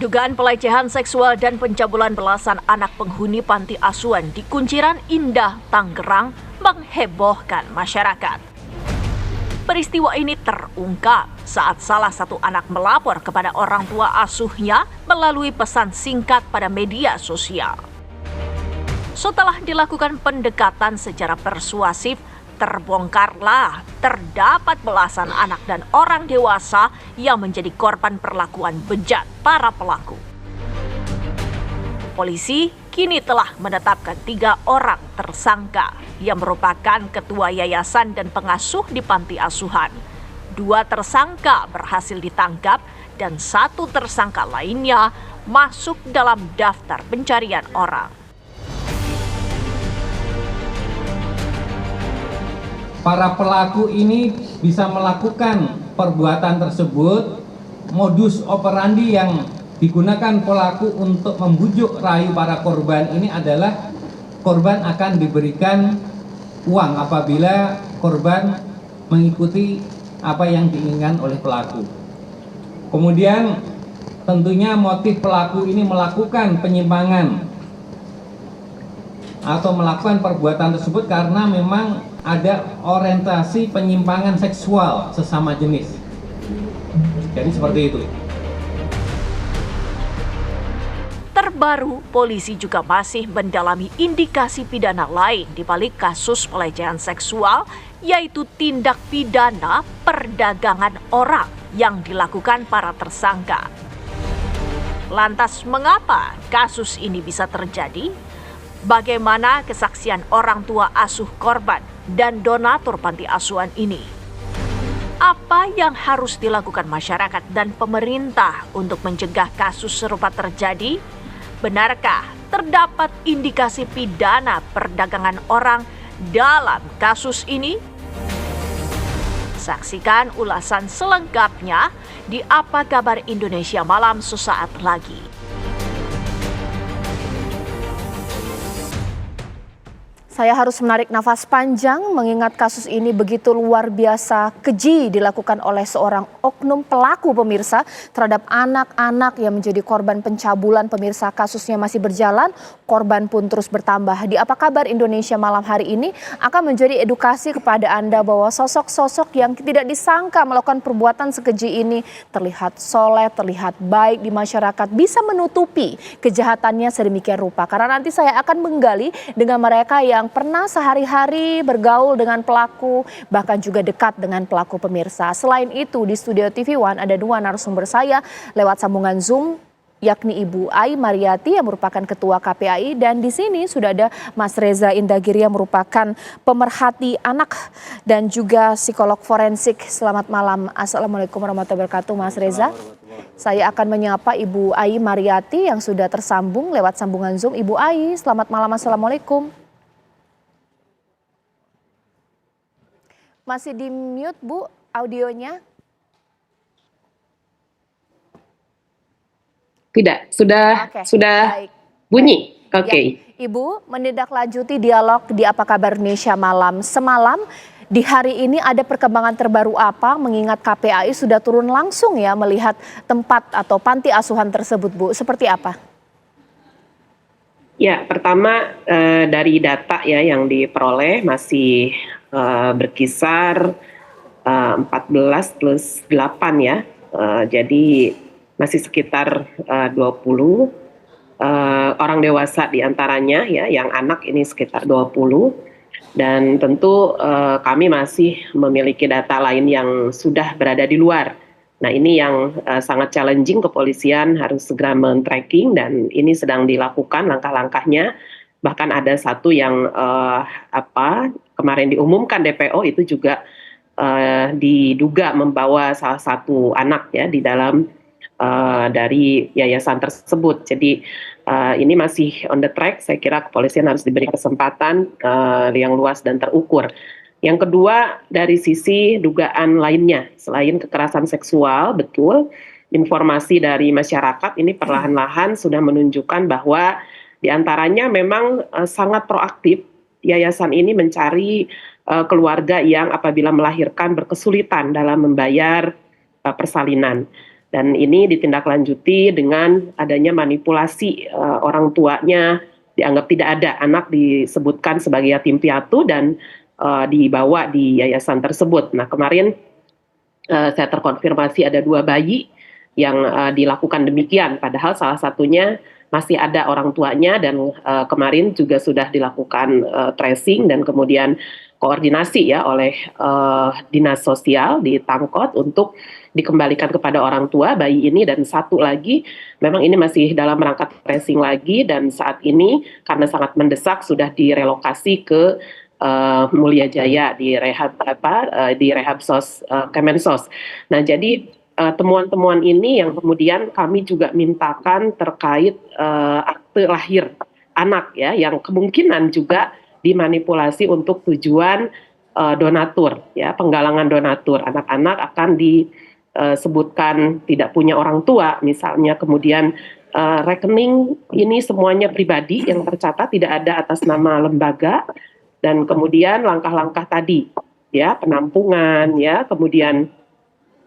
Dugaan pelecehan seksual dan pencabulan belasan anak penghuni panti asuhan di Kunciran Indah, Tangerang menghebohkan masyarakat. Peristiwa ini terungkap saat salah satu anak melapor kepada orang tua asuhnya melalui pesan singkat pada media sosial. Setelah dilakukan pendekatan secara persuasif, terbongkarlah terdapat belasan anak dan orang dewasa yang menjadi korban perlakuan bejat para pelaku. Polisi kini telah menetapkan 3 orang tersangka yang merupakan ketua yayasan dan pengasuh di panti asuhan. 2 tersangka berhasil ditangkap dan 1 tersangka lainnya masuk dalam daftar pencarian orang. Para pelaku ini bisa melakukan perbuatan tersebut, modus operandi yang digunakan pelaku untuk membujuk rayu para korban ini adalah korban akan diberikan uang apabila korban mengikuti apa yang diinginkan oleh pelaku. Kemudian tentunya motif pelaku ini melakukan penyimpangan atau melakukan perbuatan tersebut karena memang ada orientasi penyimpangan seksual sesama jenis. Jadi seperti itu. Terbaru, polisi juga masih mendalami indikasi pidana lain di balik kasus pelecehan seksual, yaitu tindak pidana perdagangan orang yang dilakukan para tersangka. Lantas mengapa kasus ini bisa terjadi? Bagaimana kesaksian orang tua asuh korban dan donatur panti asuhan ini? Apa yang harus dilakukan masyarakat dan pemerintah untuk mencegah kasus serupa terjadi? Benarkah terdapat indikasi pidana perdagangan orang dalam kasus ini? Saksikan ulasan selengkapnya di Apa Kabar Indonesia Malam sesaat lagi. Saya harus menarik nafas panjang mengingat kasus ini begitu luar biasa keji dilakukan oleh seorang oknum pelaku pemirsa terhadap anak-anak yang menjadi korban pencabulan. Pemirsa, kasusnya masih berjalan, korban pun terus bertambah. Di Apa Kabar Indonesia Malam hari ini akan menjadi edukasi kepada Anda bahwa sosok-sosok yang tidak disangka melakukan perbuatan sekeji ini terlihat soleh, terlihat baik di masyarakat, bisa menutupi kejahatannya sedemikian rupa. Karena nanti saya akan menggali dengan mereka yang pernah sehari-hari bergaul dengan pelaku, bahkan juga dekat dengan pelaku pemirsa. Selain itu di studio TV One ada 2 narasumber saya lewat sambungan Zoom, yakni Ibu Ai Mariati yang merupakan Ketua KPAI, dan di sini sudah ada Mas Reza Indagiri yang merupakan pemerhati anak dan juga psikolog forensik. Selamat malam. Assalamualaikum warahmatullahi wabarakatuh, Mas Reza. Saya akan menyapa Ibu Ai Mariati yang sudah tersambung lewat sambungan Zoom. Ibu Ai, selamat malam. Assalamualaikum. Masih di mute, Bu, audionya? Tidak, sudah Baik. bunyi. Oke. Ya, Ibu, menindaklanjuti dialog di Apa Kabar Indonesia Malam semalam, di hari ini ada perkembangan terbaru apa mengingat KPAI sudah turun langsung ya melihat tempat atau panti asuhan tersebut, Bu? Seperti apa? Ya, pertama dari data ya yang diperoleh masih berkisar 14 plus 8 ya. Jadi masih sekitar 20 orang dewasa diantaranya ya, yang anak ini sekitar 20. Dan tentu kami masih memiliki data lain yang sudah berada di luar. Nah, ini yang sangat challenging, kepolisian harus segera men-tracking dan ini sedang dilakukan langkah-langkahnya. Bahkan ada satu yang kemarin diumumkan DPO itu juga diduga membawa salah satu anak ya di dalam dari yayasan tersebut. Jadi ini masih on the track. Saya kira kepolisian harus diberi kesempatan yang luas dan terukur. Yang kedua, dari sisi dugaan lainnya, selain kekerasan seksual, betul, informasi dari masyarakat ini perlahan-lahan sudah menunjukkan bahwa diantaranya memang sangat proaktif. Yayasan ini mencari keluarga yang apabila melahirkan berkesulitan dalam membayar persalinan. Dan ini ditindaklanjuti dengan adanya manipulasi orang tuanya, dianggap tidak ada, anak disebutkan sebagai yatim piatu dan dibawa di yayasan tersebut. Nah, kemarin saya terkonfirmasi ada 2 bayi yang dilakukan demikian, padahal salah satunya masih ada orang tuanya, dan kemarin juga sudah dilakukan tracing dan kemudian koordinasi ya oleh dinas sosial di Tangkot untuk dikembalikan kepada orang tua bayi ini. Dan satu lagi memang ini masih dalam rangka tracing lagi, dan saat ini karena sangat mendesak sudah direlokasi ke Mulia Jaya di rehab Kemensos. Nah, jadi temuan-temuan ini yang kemudian kami juga mintakan terkait akte lahir anak ya, yang kemungkinan juga dimanipulasi untuk tujuan donatur ya, penggalangan donatur. Anak-anak akan disebutkan tidak punya orang tua misalnya, kemudian rekening ini semuanya pribadi yang tercatat, tidak ada atas nama lembaga, dan kemudian langkah-langkah tadi ya, penampungan ya, kemudian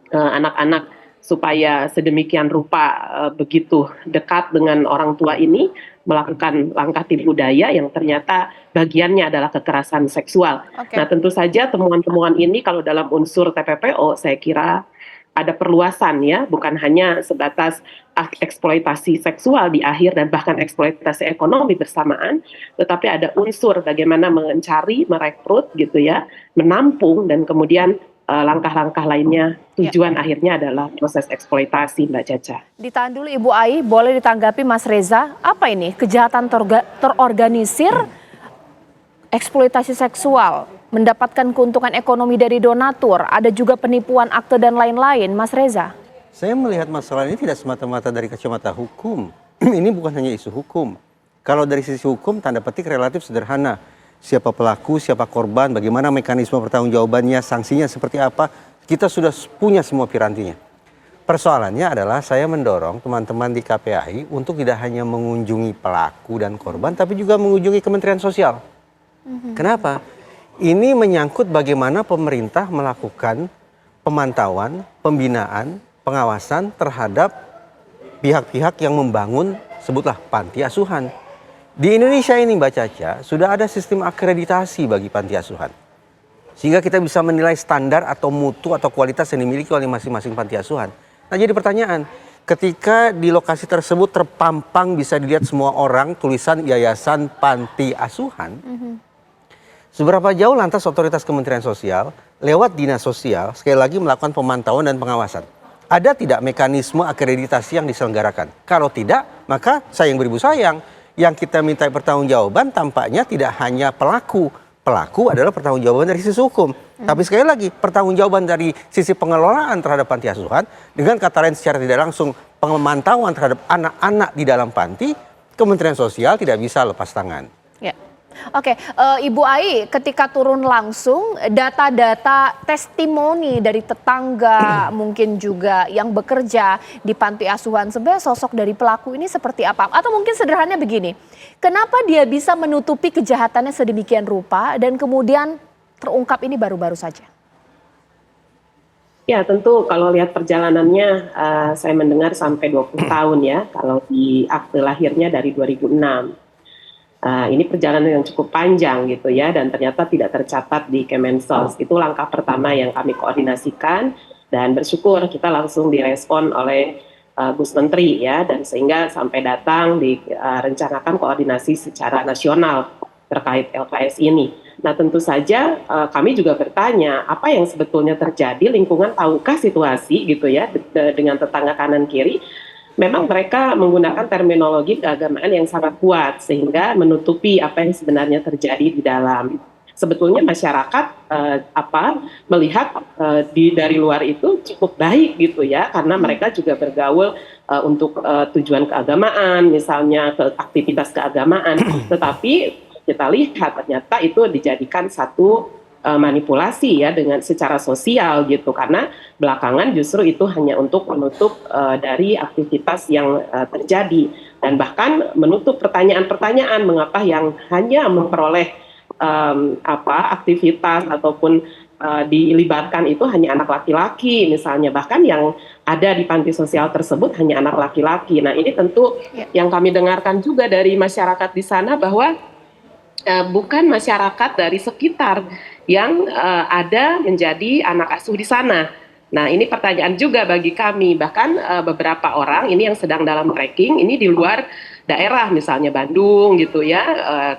anak-anak supaya sedemikian rupa begitu dekat dengan orang tua ini melakukan langkah tipu daya yang ternyata bagiannya adalah kekerasan seksual. Okay. Nah, tentu saja temuan-temuan ini kalau dalam unsur TPPO saya kira ada perluasan ya, bukan hanya sebatas eksploitasi seksual di akhir dan bahkan eksploitasi ekonomi bersamaan, tetapi ada unsur bagaimana mencari, merekrut gitu ya, menampung, dan kemudian langkah-langkah lainnya tujuan akhirnya adalah proses eksploitasi, Mbak Caca. Ditahan dulu Ibu Ai, boleh ditanggapi Mas Reza, apa ini kejahatan terorganisir, eksploitasi seksual, mendapatkan keuntungan ekonomi dari donatur, ada juga penipuan akte dan lain-lain, Mas Reza? Saya melihat masalah ini tidak semata-mata dari kacamata hukum. Ini bukan hanya isu hukum. Kalau dari sisi hukum, tanda petik relatif sederhana. Siapa pelaku, siapa korban, bagaimana mekanisme pertanggungjawabannya, sanksinya seperti apa, kita sudah punya semua pirantinya. Persoalannya adalah saya mendorong teman-teman di KPAI untuk tidak hanya mengunjungi pelaku dan korban, tapi juga mengunjungi Kementerian Sosial. Kenapa? Ini menyangkut bagaimana pemerintah melakukan pemantauan, pembinaan, pengawasan terhadap pihak-pihak yang membangun, sebutlah panti asuhan. Di Indonesia ini Mbak Caca, sudah ada sistem akreditasi bagi panti asuhan. Sehingga kita bisa menilai standar atau mutu atau kualitas yang dimiliki oleh masing-masing panti asuhan. Nah, jadi pertanyaan, ketika di lokasi tersebut terpampang bisa dilihat semua orang tulisan Yayasan Panti Asuhan, seberapa jauh lantas otoritas Kementerian Sosial lewat Dinas Sosial sekali lagi melakukan pemantauan dan pengawasan? Ada tidak mekanisme akreditasi yang diselenggarakan? Kalau tidak, maka sayang beribu sayang. Yang kita minta pertanggungjawaban tampaknya tidak hanya pelaku. Pelaku adalah pertanggungjawaban dari sisi hukum. Tapi sekali lagi, pertanggungjawaban dari sisi pengelolaan terhadap panti asuhan, dengan kata lain secara tidak langsung pemantauan terhadap anak-anak di dalam panti, Kementerian Sosial tidak bisa lepas tangan. Ya. Oke, Ibu Ai, ketika turun langsung, data-data testimoni dari tetangga mungkin juga yang bekerja di panti asuhan, sebenarnya sosok dari pelaku ini seperti apa? Atau mungkin sederhananya begini, kenapa dia bisa menutupi kejahatannya sedemikian rupa dan kemudian terungkap ini baru-baru saja? Ya, tentu kalau lihat perjalanannya saya mendengar sampai 20 tahun ya, kalau di akte lahirnya dari 2006. Ini perjalanan yang cukup panjang gitu ya, dan ternyata tidak tercatat di Kemensos. Itu langkah pertama yang kami koordinasikan, dan bersyukur kita langsung direspon oleh Gus Menteri ya, dan sehingga sampai datang direncanakan koordinasi secara nasional terkait LKS ini. Nah, tentu saja kami juga bertanya apa yang sebetulnya terjadi, lingkungan tahukah situasi gitu ya dengan tetangga kanan kiri. Memang mereka menggunakan terminologi keagamaan yang sangat kuat sehingga menutupi apa yang sebenarnya terjadi di dalam. Sebetulnya masyarakat melihat dari luar itu cukup baik gitu ya, karena mereka juga bergaul untuk tujuan keagamaan, misalnya ke aktivitas keagamaan. Tetapi kita lihat ternyata itu dijadikan satu manipulasi ya dengan secara sosial gitu, karena belakangan justru itu hanya untuk menutup dari aktivitas yang terjadi, dan bahkan menutup pertanyaan-pertanyaan mengapa yang hanya memperoleh aktivitas ataupun dilibatkan itu hanya anak laki-laki misalnya, bahkan yang ada di panti sosial tersebut hanya anak laki-laki. Nah ini tentu yang kami dengarkan juga dari masyarakat di sana bahwa bukan masyarakat dari sekitar yang ada menjadi anak asuh di sana. Nah ini pertanyaan juga bagi kami, bahkan beberapa orang ini yang sedang dalam tracking ini di luar daerah, misalnya Bandung gitu ya,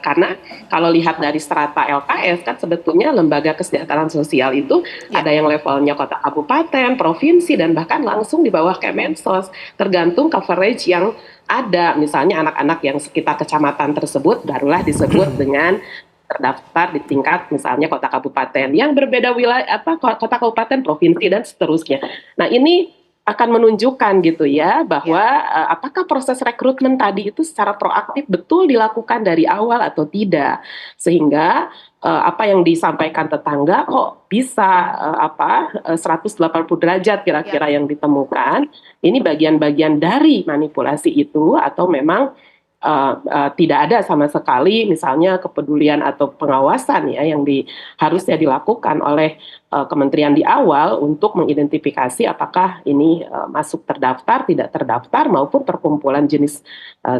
karena kalau lihat dari strata LKS kan sebetulnya lembaga kesejahteraan sosial itu ada yang levelnya kota kabupaten, provinsi, dan bahkan langsung di bawah Kemensos, tergantung coverage yang ada. Misalnya anak-anak yang sekitar kecamatan tersebut barulah disebut dengan terdaftar di tingkat misalnya kota kabupaten, yang berbeda wilayah kota kabupaten, provinsi, dan seterusnya. Nah ini akan menunjukkan gitu ya bahwa apakah proses rekrutmen tadi itu secara proaktif betul dilakukan dari awal atau tidak, sehingga apa yang disampaikan tetangga kok bisa 180 derajat kira-kira yang ditemukan, ini bagian-bagian dari manipulasi itu atau memang tidak ada sama sekali misalnya kepedulian atau pengawasan ya yang harusnya dilakukan oleh kementerian di awal untuk mengidentifikasi apakah ini masuk terdaftar, tidak terdaftar, maupun perkumpulan jenis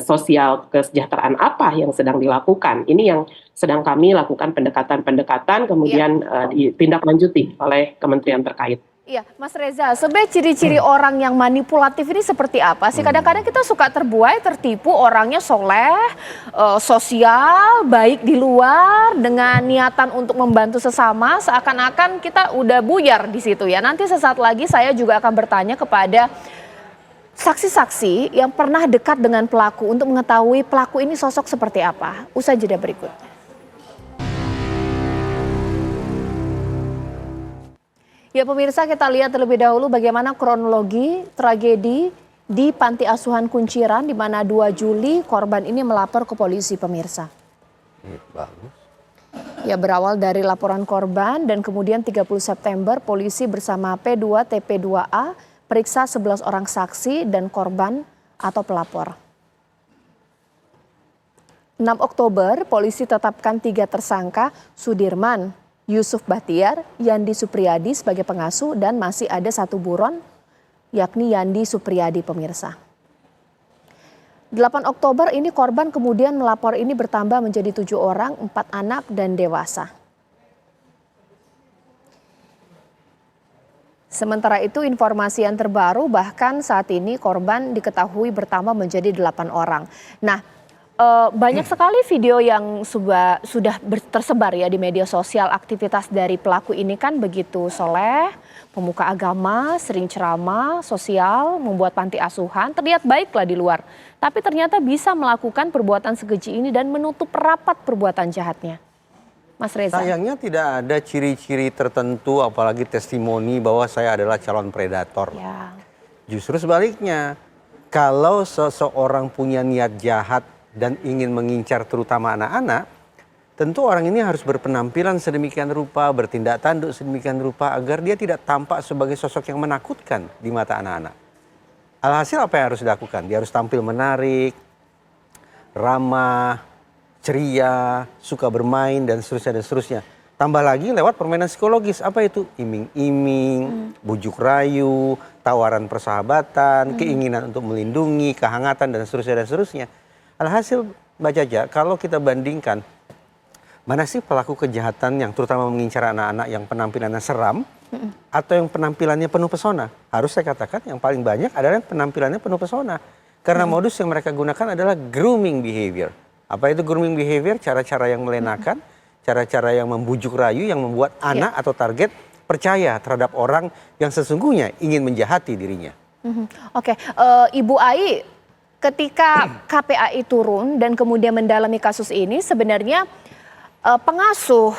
sosial kesejahteraan apa yang sedang dilakukan. Ini yang sedang kami lakukan pendekatan-pendekatan kemudian ditindaklanjuti oleh kementerian terkait. Iya, Mas Reza, sebenarnya ciri-ciri orang yang manipulatif ini seperti apa sih? Kadang-kadang kita suka terbuai, tertipu, orangnya soleh, sosial, baik di luar, dengan niatan untuk membantu sesama, seakan-akan kita udah buyar di situ ya. Nanti sesaat lagi saya juga akan bertanya kepada saksi-saksi yang pernah dekat dengan pelaku untuk mengetahui pelaku ini sosok seperti apa. Usai jeda berikut. Ya pemirsa, kita lihat terlebih dahulu bagaimana kronologi tragedi di Panti Asuhan Kunciran di mana 2 Juli korban ini melapor ke polisi pemirsa. Bagus. Ya berawal dari laporan korban dan kemudian 30 September polisi bersama P2 TP2A periksa 11 orang saksi dan korban atau pelapor. 6 Oktober polisi tetapkan 3 tersangka Sudirman, Yusuf Bahtiar, Yandi Supriyadi sebagai pengasuh dan masih ada 1 buron yakni Yandi Supriyadi pemirsa. 8 Oktober ini korban kemudian melapor ini bertambah menjadi 7 orang, 4 anak dan dewasa. Sementara itu informasi yang terbaru bahkan saat ini korban diketahui bertambah menjadi 8 orang. Nah, banyak sekali video yang sudah tersebar ya di media sosial. Aktivitas dari pelaku ini kan begitu soleh, pemuka agama, sering ceramah, sosial, membuat panti asuhan, terlihat baiklah di luar. Tapi ternyata bisa melakukan perbuatan sekeji ini dan menutup rapat perbuatan jahatnya. Mas Reza. Sayangnya tidak ada ciri-ciri tertentu apalagi testimoni bahwa saya adalah calon predator. Ya. Justru sebaliknya, kalau seseorang punya niat jahat dan ingin mengincar terutama anak-anak, tentu orang ini harus berpenampilan sedemikian rupa, bertindak tanduk sedemikian rupa agar dia tidak tampak sebagai sosok yang menakutkan di mata anak-anak. Alhasil apa yang harus dilakukan? Dia harus tampil menarik, ramah, ceria, suka bermain dan seterusnya dan seterusnya. Tambah lagi lewat permainan psikologis, apa itu? Iming-iming, bujuk rayu, tawaran persahabatan, keinginan untuk melindungi, kehangatan dan seterusnya dan seterusnya. Alhasil Mbak Caca, kalau kita bandingkan mana sih pelaku kejahatan yang terutama mengincar anak-anak yang penampilannya seram atau yang penampilannya penuh pesona? Harus saya katakan yang paling banyak adalah yang penampilannya penuh pesona. Karena modus yang mereka gunakan adalah grooming behavior. Apa itu grooming behavior? Cara-cara yang melenakan, cara-cara yang membujuk rayu yang membuat anak atau target percaya terhadap orang yang sesungguhnya ingin menjahati dirinya. Oke, Ibu Ai, ketika KPAI turun dan kemudian mendalami kasus ini, sebenarnya pengasuh,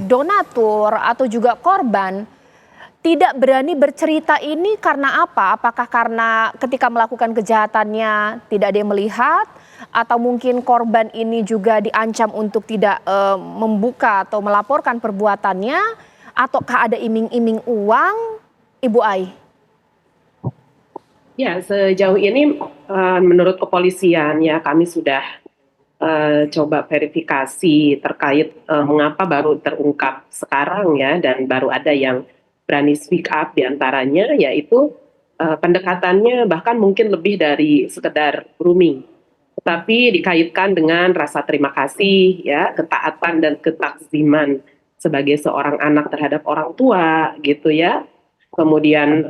donatur atau juga korban tidak berani bercerita ini karena apa? Apakah karena ketika melakukan kejahatannya tidak ada yang melihat? Atau mungkin korban ini juga diancam untuk tidak membuka atau melaporkan perbuatannya? Ataukah ada iming-iming uang, Ibu Ai? Ya, sejauh ini menurut kepolisian ya kami sudah coba verifikasi terkait mengapa baru terungkap sekarang ya, dan baru ada yang berani speak up diantaranya, yaitu pendekatannya bahkan mungkin lebih dari sekedar grooming, tetapi dikaitkan dengan rasa terima kasih ya, ketaatan dan ketakziman sebagai seorang anak terhadap orang tua gitu ya. Kemudian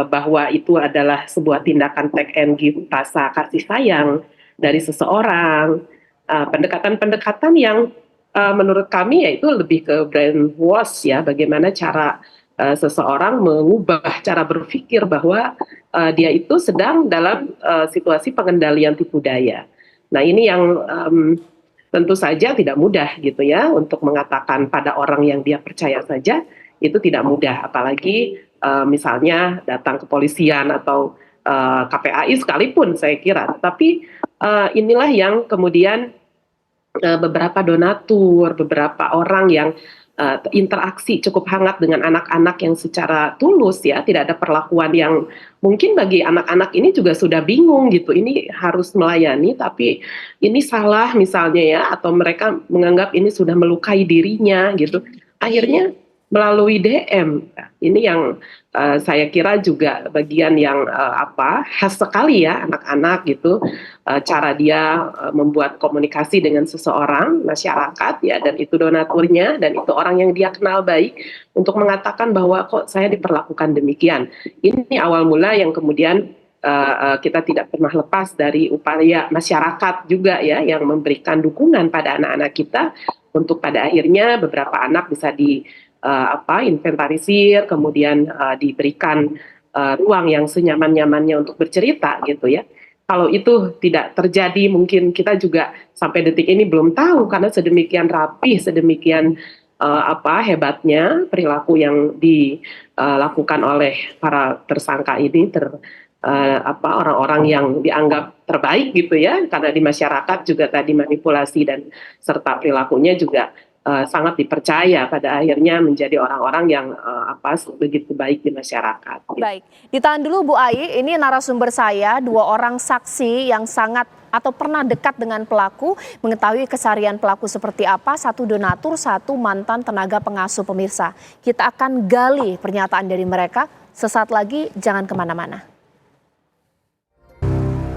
bahwa itu adalah sebuah tindakan take and give, rasa kasih sayang dari seseorang, pendekatan-pendekatan yang menurut kami yaitu lebih ke brainwash ya, bagaimana cara seseorang mengubah cara berpikir bahwa dia itu sedang dalam situasi pengendalian tipu daya. Nah ini yang tentu saja tidak mudah gitu ya, untuk mengatakan pada orang yang dia percaya saja itu tidak mudah, apalagi misalnya datang ke kepolisian atau KPAI sekalipun saya kira. Tapi inilah yang kemudian beberapa donatur, beberapa orang yang interaksi cukup hangat dengan anak-anak yang secara tulus ya, tidak ada perlakuan yang mungkin bagi anak-anak ini juga sudah bingung gitu, ini harus melayani tapi ini salah misalnya ya, atau mereka menganggap ini sudah melukai dirinya gitu, akhirnya melalui DM. Ini yang saya kira juga bagian yang khas sekali ya, anak-anak gitu, cara dia membuat komunikasi dengan seseorang, masyarakat ya, dan itu donaturnya, dan itu orang yang dia kenal baik, untuk mengatakan bahwa kok saya diperlakukan demikian. Ini awal mula yang kemudian kita tidak pernah lepas dari upaya masyarakat juga ya, yang memberikan dukungan pada anak-anak kita, untuk pada akhirnya beberapa anak bisa inventarisir, kemudian diberikan ruang yang senyaman-nyamannya untuk bercerita gitu ya. Kalau itu tidak terjadi, mungkin kita juga sampai detik ini belum tahu, karena sedemikian rapih, sedemikian hebatnya perilaku yang dilakukan oleh para tersangka ini, orang-orang yang dianggap terbaik gitu ya, karena di masyarakat juga tadi manipulasi dan serta perilakunya juga sangat dipercaya, pada akhirnya menjadi orang-orang yang begitu baik di masyarakat. Baik, ditahan dulu Bu Ai, ini narasumber saya, 2 orang saksi yang sangat atau pernah dekat dengan pelaku, mengetahui keseharian pelaku seperti apa, 1 donatur, 1 mantan tenaga pengasuh pemirsa. Kita akan gali pernyataan dari mereka, sesaat lagi jangan kemana-mana.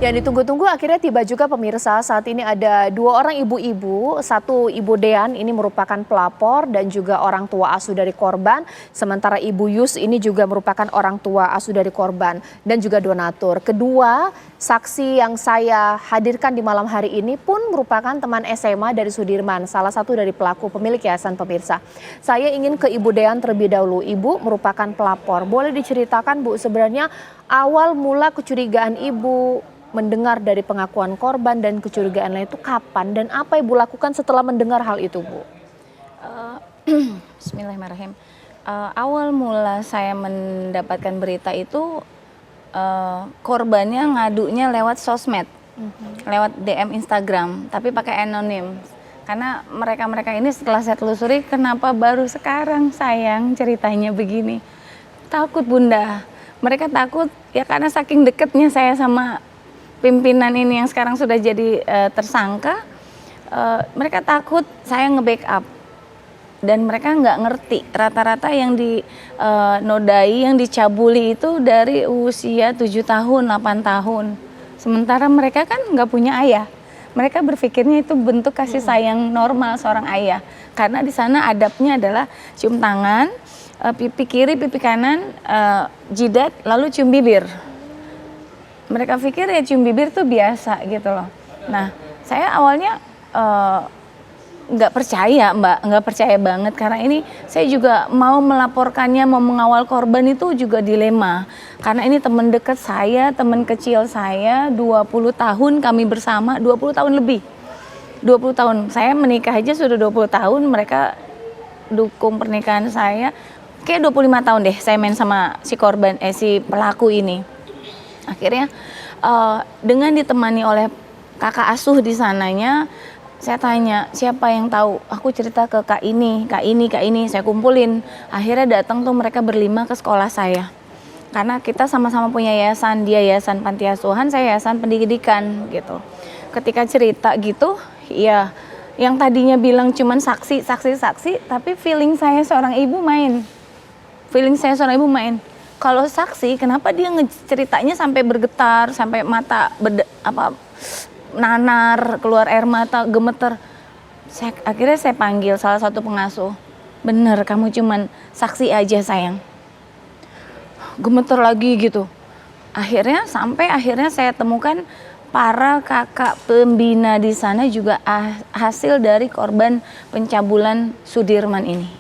Yang ditunggu-tunggu akhirnya tiba juga pemirsa. Saat ini ada 2 orang ibu-ibu, 1 Ibu Dean ini merupakan pelapor dan juga orang tua asuh dari korban. Sementara Ibu Yus ini juga merupakan orang tua asuh dari korban dan juga donatur. Kedua saksi yang saya hadirkan di malam hari ini pun merupakan teman SMA dari Sudirman, salah satu dari pelaku pemilik yayasan pemirsa. Saya ingin ke Ibu Dean terlebih dahulu. Ibu merupakan pelapor. Boleh diceritakan Bu, sebenarnya awal mula kecurigaan Ibu mendengar dari pengakuan korban dan kecurigaan lain itu kapan, dan apa Ibu lakukan setelah mendengar hal itu, Bu? Bismillahirrahmanirrahim. Awal mula saya mendapatkan berita itu korbannya ngadunya lewat sosmed, lewat DM Instagram, tapi pakai anonim. Karena mereka ini setelah saya telusuri, kenapa baru sekarang sayang ceritanya begini? Takut Bunda. Mereka takut ya, karena saking deketnya saya sama pimpinan ini yang sekarang sudah jadi tersangka, mereka takut saya nge-backup, dan mereka nggak ngerti rata-rata yang dinodai, yang dicabuli itu dari usia 7 tahun, 8 tahun. Sementara mereka kan nggak punya ayah. Mereka berpikirnya itu bentuk kasih sayang normal seorang ayah, karena di sana adabnya adalah cium tangan, pipi kiri, pipi kanan, jidat, lalu cium bibir. Mereka pikir ya cium bibir tuh biasa gitu loh. Nah, saya awalnya nggak percaya Mbak, nggak percaya banget, karena ini saya juga mau melaporkannya, mau mengawal korban itu juga dilema. Karena ini teman dekat saya, teman kecil saya, 20 tahun kami bersama, 20 tahun lebih. 20 tahun, saya menikah aja sudah 20 tahun, mereka dukung pernikahan saya. Kayak 25 tahun deh saya main sama si korban, si pelaku ini. Akhirnya dengan ditemani oleh kakak asuh di sananya, saya tanya siapa yang tahu, aku cerita ke kak ini, saya kumpulin. Akhirnya datang tuh mereka berlima ke sekolah saya, karena kita sama-sama punya yayasan, dia yayasan panti asuhan, saya yayasan pendidikan gitu. ketika cerita gitu, ya yang tadinya bilang cuman saksi, tapi feeling saya seorang ibu main. Kalau saksi, kenapa dia ceritanya sampai bergetar, sampai mata nanar, keluar air mata, gemeter. Akhirnya saya panggil salah satu pengasuh. Bener, kamu cuman saksi aja sayang. Gemeter lagi gitu. Akhirnya saya temukan para kakak pembina di sana juga hasil dari korban pencabulan Sudirman ini.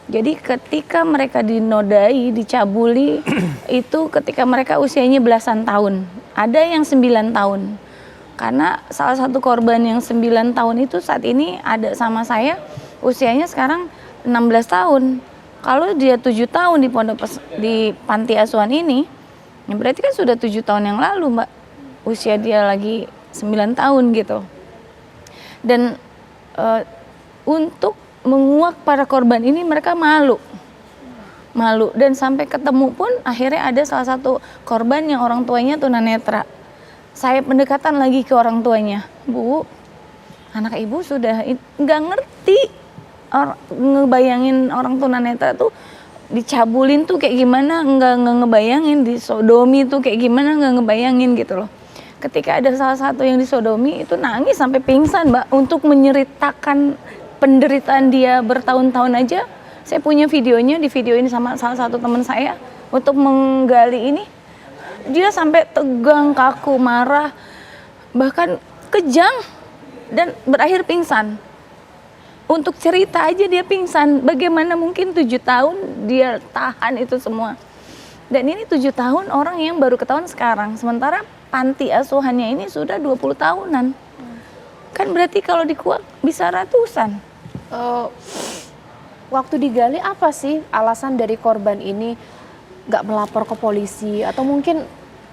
Jadi ketika mereka dinodai, dicabuli, itu ketika mereka usianya belasan tahun. Ada yang 9 tahun. Karena salah satu korban yang 9 tahun itu saat ini ada sama saya, usianya sekarang 16 tahun. Kalau dia 7 tahun di panti asuhan ini, ya berarti kan sudah 7 tahun yang lalu, Mbak. Usia dia lagi 9 tahun gitu. Dan untuk menguak para korban ini mereka malu. Dan sampai ketemu pun akhirnya ada salah satu korban yang orang tuanya tunanetra. Saya pendekatan lagi ke orang tuanya. Bu, anak ibu sudah nggak ngerti. Ngebayangin orang tunanetra tuh dicabulin tuh kayak gimana, nggak ngebayangin, disodomi tuh kayak gimana, nggak ngebayangin gitu loh. Ketika ada salah satu yang disodomi itu nangis sampai pingsan, Mbak, untuk menceritakan penderitaan dia bertahun-tahun aja. Saya punya videonya, di video ini sama salah satu teman saya untuk menggali ini. Dia sampai tegang, kaku, marah, bahkan kejang dan berakhir pingsan. Untuk cerita aja dia pingsan. Bagaimana mungkin 7 tahun dia tahan itu semua. Dan ini 7 tahun orang yang baru ketahuan sekarang. Sementara panti asuhannya ini sudah 20 tahunan. Kan berarti kalau dikuak bisa ratusan. Waktu digali apa sih alasan dari korban ini nggak melapor ke polisi atau mungkin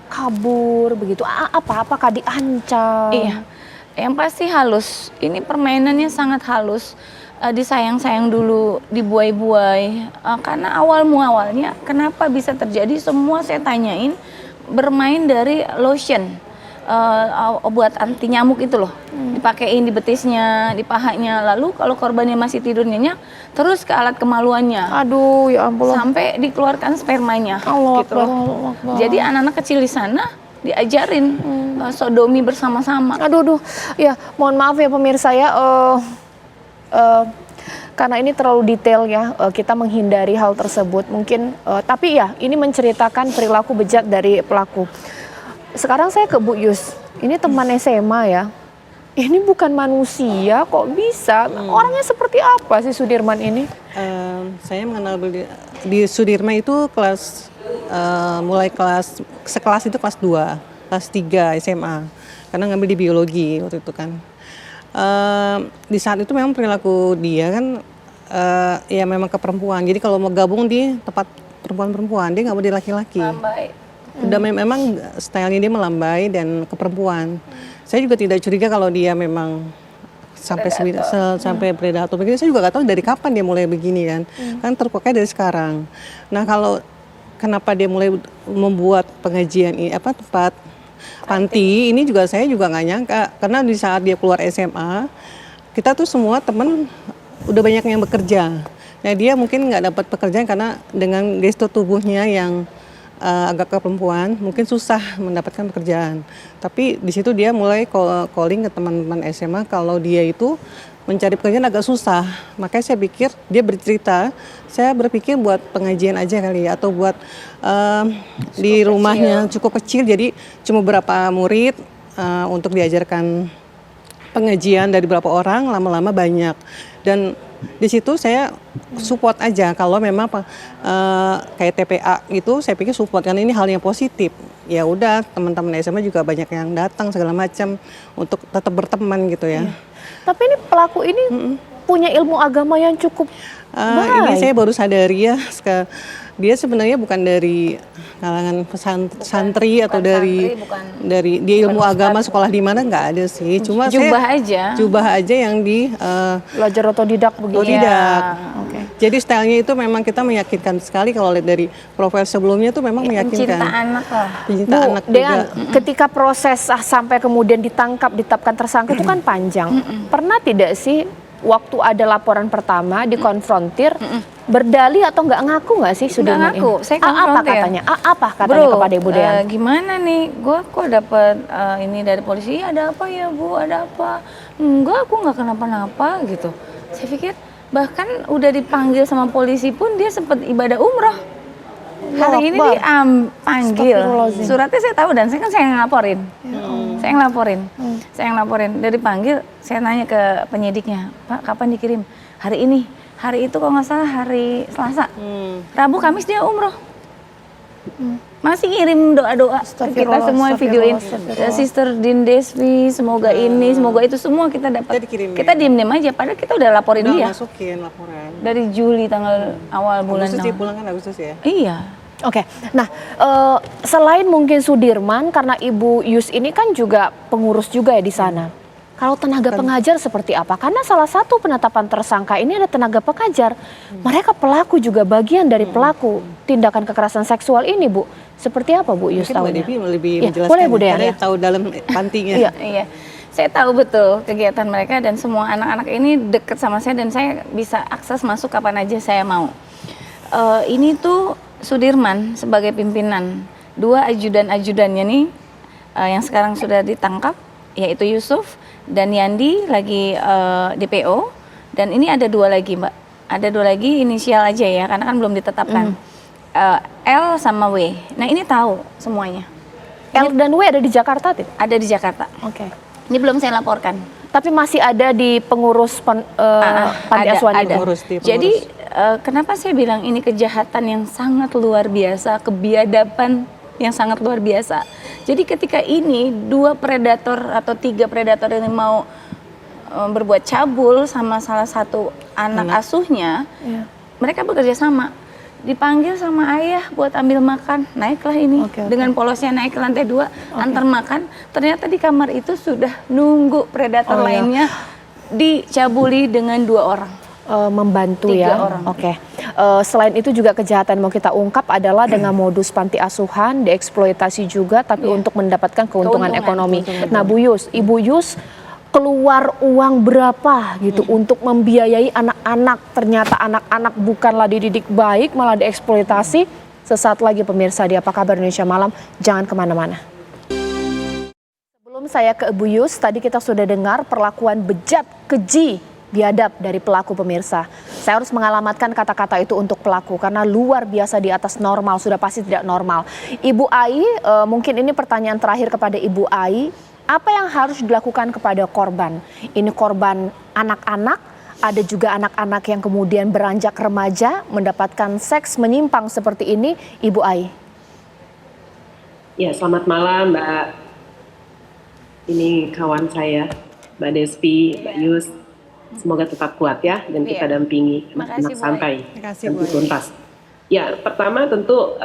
kabur begitu? Apakah diancam? Iya, yang pasti halus. Ini permainannya sangat halus. Disayang-sayang dulu, dibuai-buai. Karena awalnya kenapa bisa terjadi, semua saya tanyain, bermain dari lotion, obat anti nyamuk itu loh, dipakein di betisnya, di pahanya. Lalu kalau korbannya masih tidur nyenyak, terus ke alat kemaluannya. Aduh, ya ampun. Sampai dikeluarkan spermanya. Allah gitu loh. Allah. Jadi anak-anak kecil di sana diajarin sodomi bersama-sama. Aduh, ya mohon maaf ya pemirsa ya. Karena ini terlalu detail ya, kita menghindari hal tersebut mungkin, tapi ya ini menceritakan perilaku bejat dari pelaku. Sekarang saya ke Bu Yus, ini teman SMA ya, ini bukan manusia kok bisa, orangnya seperti apa sih Sudirman ini? Saya mengenal di Sudirman itu mulai sekelas itu kelas 2, kelas 3 SMA, karena ngambil di biologi waktu itu kan. Di saat itu memang perilaku dia kan ya memang ke perempuan. Jadi kalau mau gabung di tempat perempuan-perempuan, dia nggak mau di laki-laki. Udah memang stylenya dia melambai dan ke perempuan. Saya juga tidak curiga kalau dia memang sampai predator begini. Saya juga nggak tahu dari kapan dia mulai begini kan. Kan terpakai dari sekarang. Nah kalau kenapa dia mulai membuat pengajian ini tempat panti ini juga saya juga nggak nyangka, karena di saat dia keluar SMA kita tuh semua temen udah banyak yang bekerja. Nah dia mungkin nggak dapat pekerjaan karena dengan gestur tubuhnya yang agak ke perempuan mungkin susah mendapatkan pekerjaan. Tapi di situ dia mulai calling ke teman-teman SMA kalau dia itu mencari pekerjaan agak susah. Makanya saya pikir dia bercerita, saya berpikir buat pengajian aja kali ya, atau buat di rumahnya cukup kecil, jadi cuma berapa murid untuk diajarkan pengajian dari berapa orang, lama-lama banyak. Dan di situ saya support aja kalau memang kayak TPA gitu, saya pikir support karena ini hal yang positif. Ya udah, teman-teman SMA juga banyak yang datang segala macam untuk tetap berteman gitu ya. Tapi ini pelaku ini punya ilmu agama yang cukup baik. Ini saya baru sadari ya, dia sebenarnya bukan dari kalangan santri atau dari dia ilmu agama sekolah di mana nggak ada sih. Cuma jubah aja yang di belajar otodidak begitu. Otodidak. Oke. Jadi stylenya itu memang kita meyakinkan sekali kalau lihat dari profil sebelumnya itu memang meyakinkan. Pencinta anak lah. Pencinta Bu, anak Dean, juga. ketika proses sampai kemudian ditangkap, ditetapkan tersangka itu kan panjang. Pernah tidak sih waktu ada laporan pertama dikonfrontir, berdalih atau nggak ngaku nggak sih Sudirman Nggak ngaku, ini? saya Apa konfrontir. katanya? Apa katanya Bro, kepada Ibu Dean? Gimana nih? Gue kok dapat ini dari polisi? Ada apa ya Bu? Ada apa? Enggak, aku nggak kenapa-napa gitu. Saya pikir bahkan udah dipanggil sama polisi pun dia sempat ibadah umroh. Hari ini Akbar. dipanggil. Astagfirullahaladzim. Suratnya saya tahu dan saya kan saya yang ngelaporin. Saya yang laporin. Dari panggil, saya nanya ke penyidiknya, Pak kapan dikirim? Hari ini. Hari itu kalau nggak salah hari Selasa. Rabu Kamis dia umroh. Masih ngirim doa-doa ke kita semua videoin. Sister Din Desvi, semoga ini, semoga itu semua kita dapat. Kita dikirimin. Kita diem-diem aja, padahal kita udah laporin Udah dia. masukin laporan. Dari Juli tanggal awal bulan. Agustus dia pulang kan Agustus ya? Iya. Oke, nah selain mungkin Sudirman, karena Ibu Yus ini kan juga pengurus juga ya di sana. Kalau tenaga pengajar seperti apa? Karena salah satu penetapan tersangka ini ada tenaga pengajar. Mereka pelaku juga bagian dari pelaku tindakan kekerasan seksual ini, Bu. Seperti apa Bu Yus Mungkin Mbak tahunya? Devi lebih Ya, menjelaskan. boleh, Bu Dean, Karena ya. tahu dalam pantinya. Iya. Iya, saya tahu betul kegiatan mereka dan semua anak-anak ini deket sama saya dan saya bisa akses masuk kapan aja saya mau. Ini tuh Sudirman sebagai pimpinan, 2 ajudan-ajudannya nih yang sekarang sudah ditangkap, yaitu Yusuf dan Yandi lagi DPO, dan ini ada 2 lagi Mbak, ada 2 lagi inisial aja ya karena kan belum ditetapkan. L sama W. Nah ini tahu semuanya. L dan W ada di Jakarta, Tit? Ada di Jakarta. Oke. Ini belum saya laporkan. Tapi masih ada di pengurus panti asuhan ada. itu? Pengurus, di pengurus. Jadi kenapa saya bilang ini kejahatan yang sangat luar biasa, kebiadaban yang sangat luar biasa. Jadi ketika ini 2 predator atau 3 predator ini mau berbuat cabul sama salah satu anak asuhnya, mereka bekerja sama. Dipanggil sama ayah buat ambil makan, naiklah ini dengan polosnya naik ke lantai 2, antar makan. Ternyata di kamar itu sudah nunggu predator lainnya dicabuli dengan 2 orang. Membantu 3 ya. orang. Oke. Selain itu juga kejahatan yang mau kita ungkap adalah dengan modus panti asuhan, dieksploitasi juga, tapi untuk mendapatkan keuntungan ekonomi. Nah, Bu Yus, Ibu Yus keluar uang berapa gitu untuk membiayai anak-anak? Ternyata anak-anak bukanlah dididik baik, malah dieksploitasi. Sesaat lagi pemirsa di Apa Kabar Indonesia Malam, jangan kemana-mana. Sebelum saya ke Ibu Yus, tadi kita sudah dengar perlakuan bejat, keji, biadab dari pelaku pemirsa. Saya harus mengalamatkan kata-kata itu untuk pelaku karena luar biasa di atas normal, sudah pasti tidak normal. Ibu Ai, mungkin ini pertanyaan terakhir kepada Ibu Ai. Apa yang harus dilakukan kepada korban? Ini korban anak-anak, ada juga anak-anak yang kemudian beranjak remaja mendapatkan seks menyimpang seperti ini, Ibu Ai. Ya, selamat malam Mbak. Ini kawan saya, Mbak Despi, Mbak Yus. Semoga tetap kuat ya dan kita dampingi anak-anak sampai nanti tuntas. Ya, pertama tentu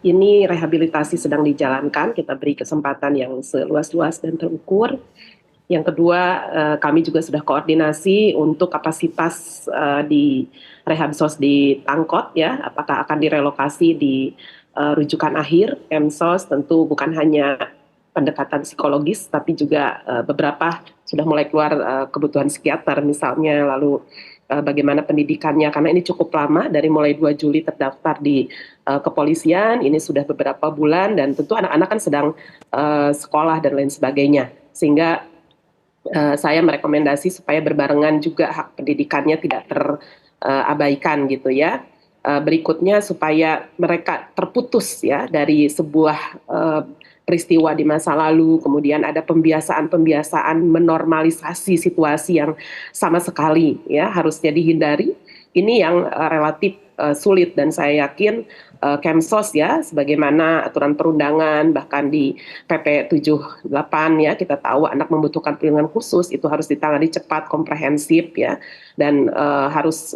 ini rehabilitasi sedang dijalankan, kita beri kesempatan yang seluas-luas dan terukur. Yang kedua, kami juga sudah koordinasi untuk kapasitas di Rehabsos di Tangkot ya, apakah akan direlokasi di rujukan akhir, MSOS tentu bukan hanya pendekatan psikologis, tapi juga beberapa sudah mulai keluar kebutuhan psikiater misalnya, lalu bagaimana pendidikannya, karena ini cukup lama, dari mulai 2 Juli terdaftar di kepolisian, ini sudah beberapa bulan, dan tentu anak-anak kan sedang sekolah dan lain sebagainya, sehingga saya merekomendasi supaya berbarengan juga hak pendidikannya tidak terabaikan gitu ya. Berikutnya supaya mereka terputus ya dari sebuah peristiwa di masa lalu, kemudian ada pembiasaan menormalisasi situasi yang sama sekali ya harusnya dihindari. Ini yang relatif sulit, dan saya yakin Kemsos ya, sebagaimana aturan perundangan, bahkan di PP 78 ya, kita tahu anak membutuhkan perlindungan khusus, itu harus ditangani cepat, komprehensif ya, dan harus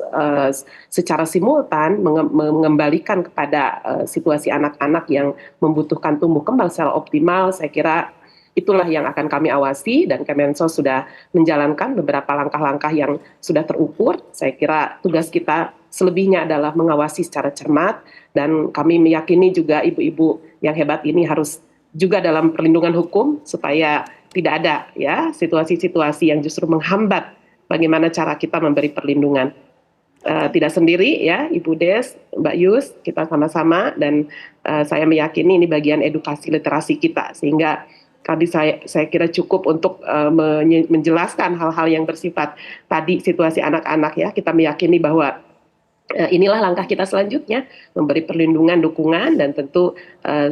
secara simultan mengembalikan kepada situasi anak-anak yang membutuhkan tumbuh kembang secara optimal. Saya kira itulah yang akan kami awasi, dan Kemensos sudah menjalankan beberapa langkah-langkah yang sudah terukur. Saya kira tugas kita selebihnya adalah mengawasi secara cermat, dan kami meyakini juga ibu-ibu yang hebat ini harus juga dalam perlindungan hukum supaya tidak ada ya situasi-situasi yang justru menghambat bagaimana cara kita memberi perlindungan. Tidak sendiri ya Ibu Des, Mbak Yus, kita sama-sama, dan saya meyakini ini bagian edukasi literasi kita, sehingga tadi saya kira cukup untuk menjelaskan hal-hal yang bersifat tadi situasi anak-anak ya. Kita meyakini bahwa inilah langkah kita selanjutnya, memberi perlindungan, dukungan, dan tentu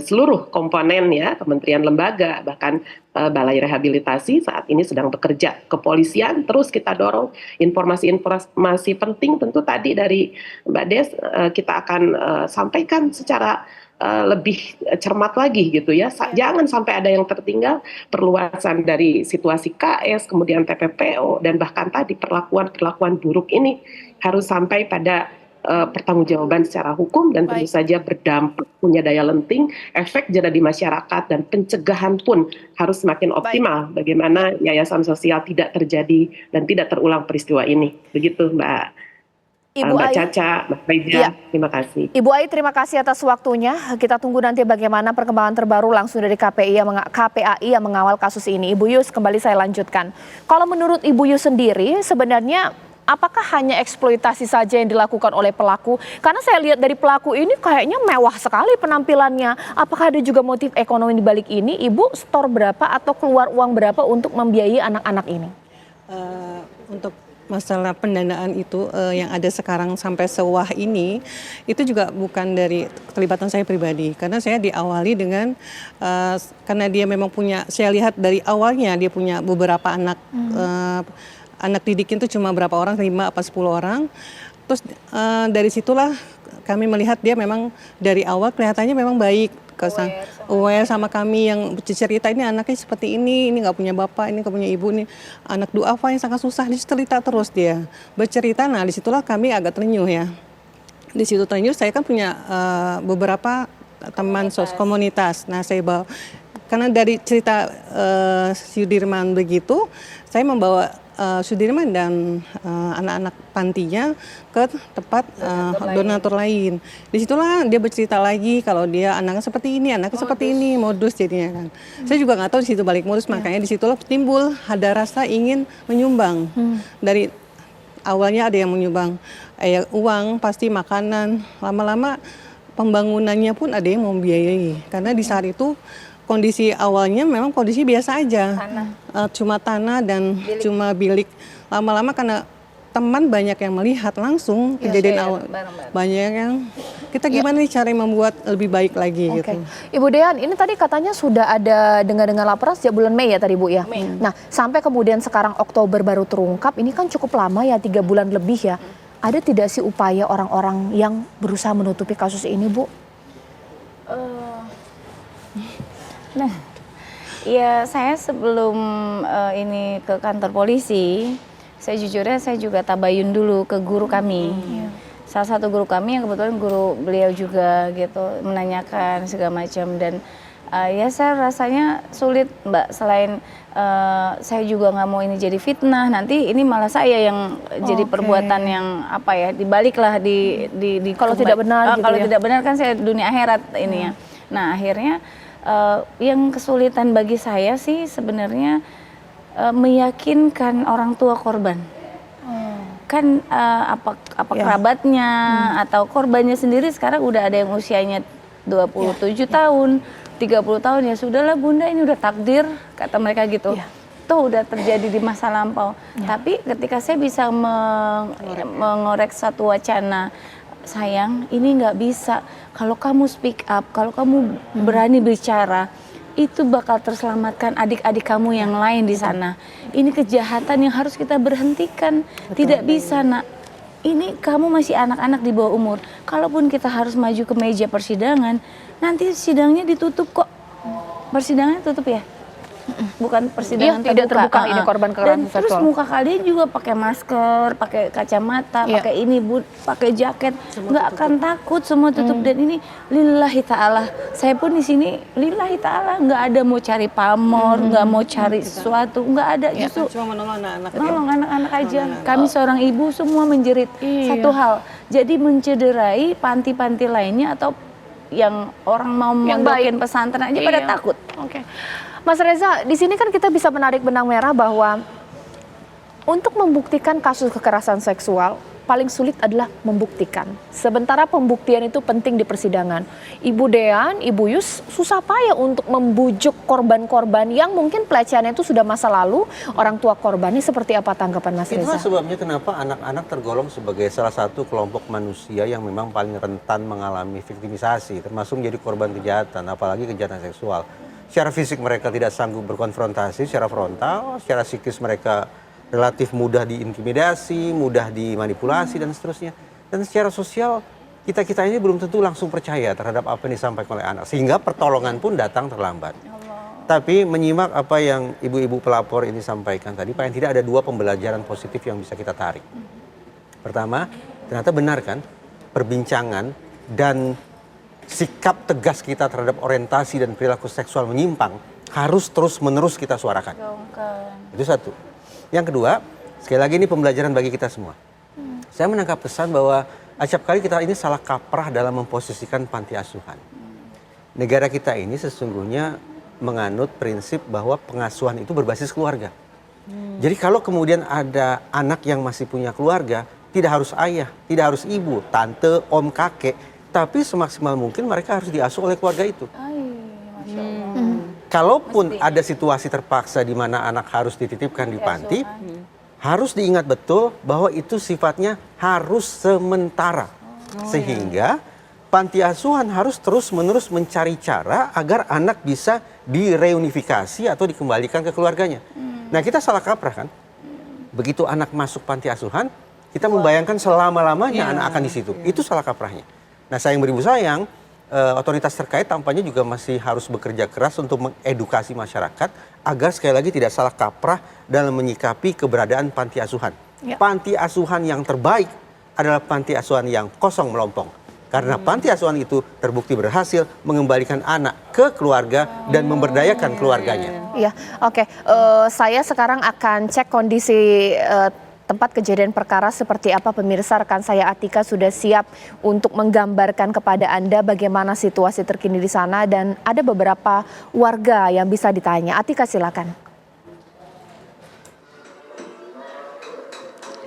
seluruh komponen ya, kementerian, lembaga, bahkan balai rehabilitasi saat ini sedang bekerja. Kepolisian terus kita dorong informasi-informasi penting tentu tadi dari Mbak Des, kita akan sampaikan secara lebih cermat lagi gitu ya. Jangan sampai ada yang tertinggal, perluasan dari situasi KS, kemudian TPPO, dan bahkan tadi perlakuan buruk ini harus sampai pada pertanggungjawaban secara hukum, dan tentu saja berdampak, punya daya lenting, efek jera di masyarakat, dan pencegahan pun harus semakin optimal. Bagaimana yayasan sosial tidak terjadi dan tidak terulang peristiwa ini. Begitu Mbak Caca, Mbak Reza, terima kasih. Ibu Ai, terima kasih atas waktunya. Kita tunggu nanti bagaimana perkembangan terbaru langsung dari KPAI yang mengawal kasus ini. Ibu Yus, kembali saya lanjutkan. Kalau menurut Ibu Yus sendiri, sebenarnya apakah hanya eksploitasi saja yang dilakukan oleh pelaku? Karena saya lihat dari pelaku ini kayaknya mewah sekali penampilannya. Apakah ada juga motif ekonomi di balik ini? Ibu store berapa atau keluar uang berapa untuk membiayai anak-anak ini? Untuk masalah pendanaan itu yang ada sekarang sampai sewah ini, itu juga bukan dari keterlibatan saya pribadi. Karena saya diawali dengan, karena dia memang punya, saya lihat dari awalnya dia punya beberapa anak, anak didikin itu cuma berapa orang, 5 apa 10 orang. Terus dari situlah kami melihat dia memang dari awal kelihatannya memang baik, aware sama kami, yang cerita ini anaknya seperti ini nggak punya bapak, ini nggak punya ibu, ini anak duafa yang sangat susah, dia cerita terus dia bercerita. Nah disitulah kami agak terenyuh ya. Di situ terenyuh, saya kan punya beberapa teman komunitas. Nah saya bawa, karena dari cerita Sudirman begitu, saya membawa Sudirman dan anak-anak pantinya ke tempat donatur lain. Disitulah dia bercerita lagi kalau dia anaknya seperti ini, modus jadinya kan. Saya juga nggak tahu di situ balik modus, makanya disitulah timbul ada rasa ingin menyumbang. Dari awalnya ada yang menyumbang uang, pasti makanan, lama-lama pembangunannya pun ada yang membiayai. Karena di saat itu kondisi awalnya memang kondisi biasa aja, cuma tanah dan cuma bilik. Lama-lama karena teman banyak yang melihat langsung kejadian awal, banyak yang kita gimana nih cara membuat lebih baik lagi gitu. Ibu Dean, ini tadi katanya sudah ada dengar laporan sejak bulan Mei ya tadi Bu ya. Nah sampai kemudian sekarang Oktober baru terungkap, ini kan cukup lama ya, 3 bulan lebih ya. Ada tidak sih upaya orang-orang yang berusaha menutupi kasus ini Bu? Nah, ya saya sebelum ini ke kantor polisi, saya jujurnya saya juga tabayun dulu ke guru kami. Salah satu guru kami yang kebetulan guru beliau juga gitu, menanyakan segala macam, dan ya saya rasanya sulit Mbak, selain saya juga nggak mau ini jadi fitnah, nanti ini malah saya yang jadi perbuatan yang apa ya, dibalik lah di kalau tidak benar gitu kalau ya? tidak benar kan saya dunia akhirat ini ya. Nah akhirnya yang kesulitan bagi saya sih sebenarnya meyakinkan orang tua korban. Kan apa kerabatnya atau korbannya sendiri sekarang udah ada yang usianya 27 tahun, 30 tahun, ya sudahlah Bunda, ini udah takdir kata mereka gitu. Tuh udah terjadi di masa lampau. Tapi ketika saya bisa mengorek satu wacana, sayang ini nggak bisa, kalau kamu speak up, kalau kamu berani bicara, itu bakal terselamatkan adik-adik kamu yang lain di sana. Ini kejahatan yang harus kita berhentikan. Tidak bisa nak, ini kamu masih anak-anak di bawah umur. Kalaupun kita harus maju ke meja persidangan, nanti sidangnya ditutup kok. Persidangannya tutup ya? Bukan persidangan tidak terbuka ini korban kekerasan seksual. Terus muka kalian juga pakai masker, pakai kacamata, pakai ini, pakai jaket, nggak akan takut, semua tutup. Dan ini lillahi ta'ala. Saya pun di sini lillahi ta'ala, nggak ada mau cari pamor, nggak mau cari sesuatu, nggak ada. Justru cuma menolong anak-anak. Nolong anak-anak aja. Kami seorang ibu semua menjerit. Satu hal, jadi mencederai panti-panti lainnya atau yang orang mau Yang mondokin baik. pesantren aja pada Iya. takut. Oke. Mas Reza, di sini kan kita bisa menarik benang merah bahwa untuk membuktikan kasus kekerasan seksual paling sulit adalah membuktikan. Sementara pembuktian itu penting di persidangan. Ibu Dean, Ibu Yus susah payah untuk membujuk korban-korban yang mungkin pelecehannya itu sudah masa lalu. Orang tua korban ini seperti apa tanggapan Mas Itulah Reza? sebabnya kenapa anak-anak tergolong sebagai salah satu kelompok manusia yang memang paling rentan mengalami viktimisasi, termasuk menjadi korban kejahatan, apalagi kejahatan seksual. Secara fisik mereka tidak sanggup berkonfrontasi secara frontal, secara psikis mereka relatif mudah diintimidasi, mudah dimanipulasi dan seterusnya. Dan secara sosial kita ini belum tentu langsung percaya terhadap apa yang disampaikan oleh anak, sehingga pertolongan pun datang terlambat. Tapi menyimak apa yang ibu-ibu pelapor ini sampaikan tadi, paling tidak ada 2 pembelajaran positif yang bisa kita tarik. Pertama, ternyata benar kan perbincangan dan sikap tegas kita terhadap orientasi dan perilaku seksual menyimpang harus terus-menerus kita suarakan. Itu satu. Yang kedua, sekali lagi ini pembelajaran bagi kita semua. Saya menangkap pesan bahwa acap kali kita ini salah kaprah dalam memposisikan panti asuhan. Negara kita ini sesungguhnya menganut prinsip bahwa pengasuhan itu berbasis keluarga. Jadi kalau kemudian ada anak yang masih punya keluarga, tidak harus ayah, tidak harus ibu, tante, om, kakek, tapi semaksimal mungkin mereka harus diasuh oleh keluarga itu. Kalaupun ada situasi terpaksa di mana anak harus dititipkan di panti, harus diingat betul bahwa itu sifatnya harus sementara. Sehingga panti asuhan harus terus-menerus mencari cara agar anak bisa direunifikasi atau dikembalikan ke keluarganya. Nah, kita salah kaprah kan? Begitu anak masuk panti asuhan, kita membayangkan selama-lamanya anak akan di situ. Itu salah kaprahnya. Nah, sayang beribu sayang, otoritas terkait tampaknya juga masih harus bekerja keras untuk mengedukasi masyarakat agar sekali lagi tidak salah kaprah dalam menyikapi keberadaan panti asuhan. Ya. Panti asuhan yang terbaik adalah panti asuhan yang kosong melompong. Karena panti asuhan itu terbukti berhasil mengembalikan anak ke keluarga dan memberdayakan keluarganya. Iya, oke. Saya sekarang akan cek kondisi tempat kejadian perkara seperti apa. Pemirsa, rekan saya Atika sudah siap untuk menggambarkan kepada Anda bagaimana situasi terkini di sana dan ada beberapa warga yang bisa ditanya. Atika, silakan.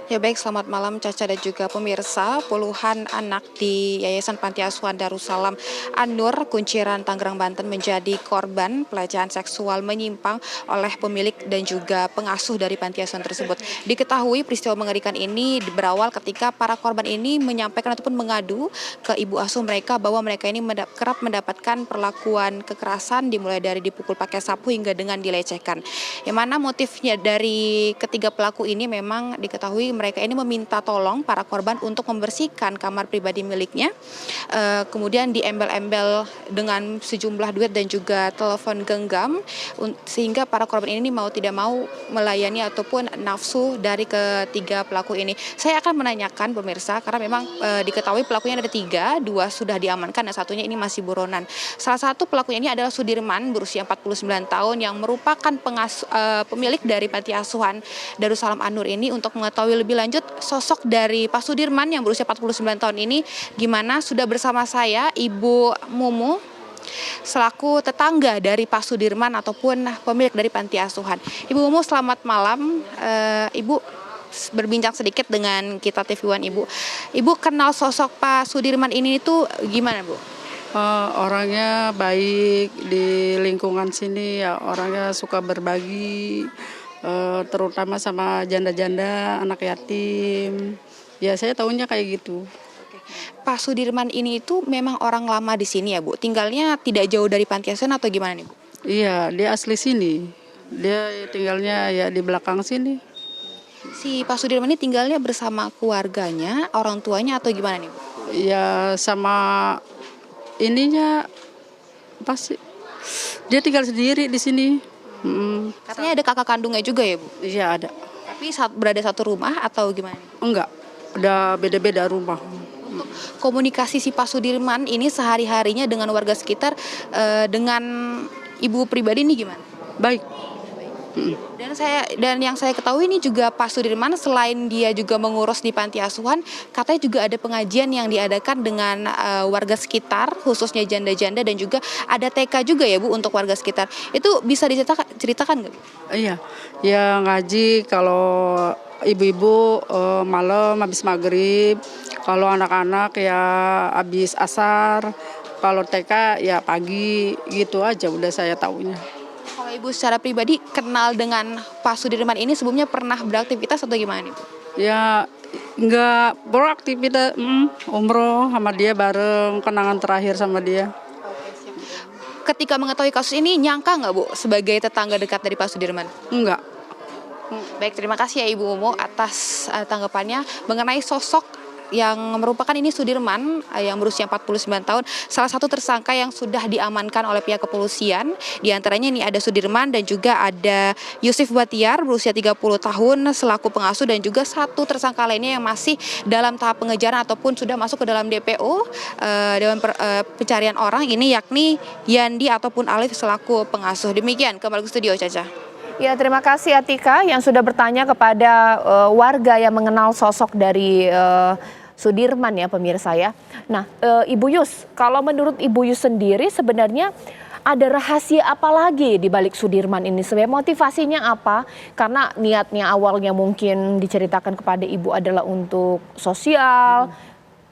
Ya baik, selamat malam Caca dan juga pemirsa. Puluhan anak di Yayasan Panti Asuhan Darussalam An-Nur, Kunciran, Tangerang, Banten menjadi korban pelecehan seksual menyimpang oleh pemilik dan juga pengasuh dari panti asuhan tersebut. Diketahui peristiwa mengerikan ini berawal ketika para korban ini menyampaikan ataupun mengadu ke ibu asuh mereka bahwa mereka ini kerap mendapatkan perlakuan kekerasan dimulai dari dipukul pakai sapu hingga dengan dilecehkan. Yang mana motifnya dari ketiga pelaku ini memang diketahui mereka ini meminta tolong para korban untuk membersihkan kamar pribadi miliknya, kemudian diembel-embel dengan sejumlah duit dan juga telepon genggam, sehingga para korban ini mau tidak mau melayani ataupun nafsu dari ketiga pelaku ini. Saya akan menanyakan pemirsa, karena memang diketahui pelakunya ada 3, 2 sudah diamankan dan satunya ini masih buronan. Salah satu pelakunya ini adalah Sudirman berusia 49 tahun yang merupakan pemilik dari panti asuhan Darussalam An-Nur ini. Untuk mengetahui lebih lanjut sosok dari Pak Sudirman yang berusia 49 tahun ini gimana, sudah bersama saya Ibu Mumu selaku tetangga dari Pak Sudirman ataupun pemilik dari panti asuhan. Ibu Mumu, selamat malam. Ibu berbincang sedikit dengan kita TV One. Ibu kenal sosok Pak Sudirman ini itu gimana, Bu? Orangnya baik, di lingkungan sini ya orangnya suka berbagi, terutama sama janda-janda, anak yatim. Ya saya tahunya kayak gitu. Pak Sudirman ini itu memang orang lama di sini ya, Bu? Tinggalnya tidak jauh dari panti asuhan atau gimana nih, Bu? Iya, dia asli sini. Dia tinggalnya ya di belakang sini. Si Pak Sudirman ini tinggalnya bersama keluarganya, orang tuanya atau gimana nih, Bu? Ya sama ininya pasti dia tinggal sendiri di sini. Katanya ada kakak kandungnya juga ya, Bu? Iya ada. Tapi berada satu rumah atau gimana? Enggak, udah beda-beda rumah. Untuk komunikasi si Pak Sudirman ini sehari-harinya dengan warga sekitar, dengan ibu pribadi ini gimana? Baik. Dan yang saya ketahui ini juga Pak Sudirman selain dia juga mengurus di panti asuhan, katanya juga ada pengajian yang diadakan dengan warga sekitar, khususnya janda-janda, dan juga ada TK juga ya Bu untuk warga sekitar. Itu bisa diceritakan nggak? Iya, ya ngaji kalau ibu-ibu malam habis maghrib, kalau anak-anak ya habis asar, kalau TK ya pagi, gitu aja udah saya taunya. Kalau Ibu secara pribadi kenal dengan Pak Sudirman ini sebelumnya pernah beraktivitas atau gimana nih Bu? Ya nggak beraktivitas, umroh sama dia bareng, kenangan terakhir sama dia. Ketika mengetahui kasus ini, nyangka nggak Bu sebagai tetangga dekat dari Pak Sudirman? Enggak. Baik, terima kasih ya Ibu Umu atas tanggapannya mengenai sosok yang merupakan ini Sudirman yang berusia 49 tahun, salah satu tersangka yang sudah diamankan oleh pihak kepolisian. Di antaranya ini ada Sudirman dan juga ada Yusuf Batiar berusia 30 tahun selaku pengasuh, dan juga satu tersangka lainnya yang masih dalam tahap pengejaran ataupun sudah masuk ke dalam DPO Dewan Pencarian Orang ini, yakni Yandi ataupun Alif selaku pengasuh. Demikian kembali ke studio Caca. Ya, terima kasih Atika yang sudah bertanya kepada warga yang mengenal sosok dari Sudirman ya pemirsa ya. Nah, Ibu Yus, kalau menurut Ibu Yus sendiri sebenarnya ada rahasia apa lagi di balik Sudirman ini? Sebenarnya motivasinya apa? Karena niatnya awalnya mungkin diceritakan kepada Ibu adalah untuk sosial,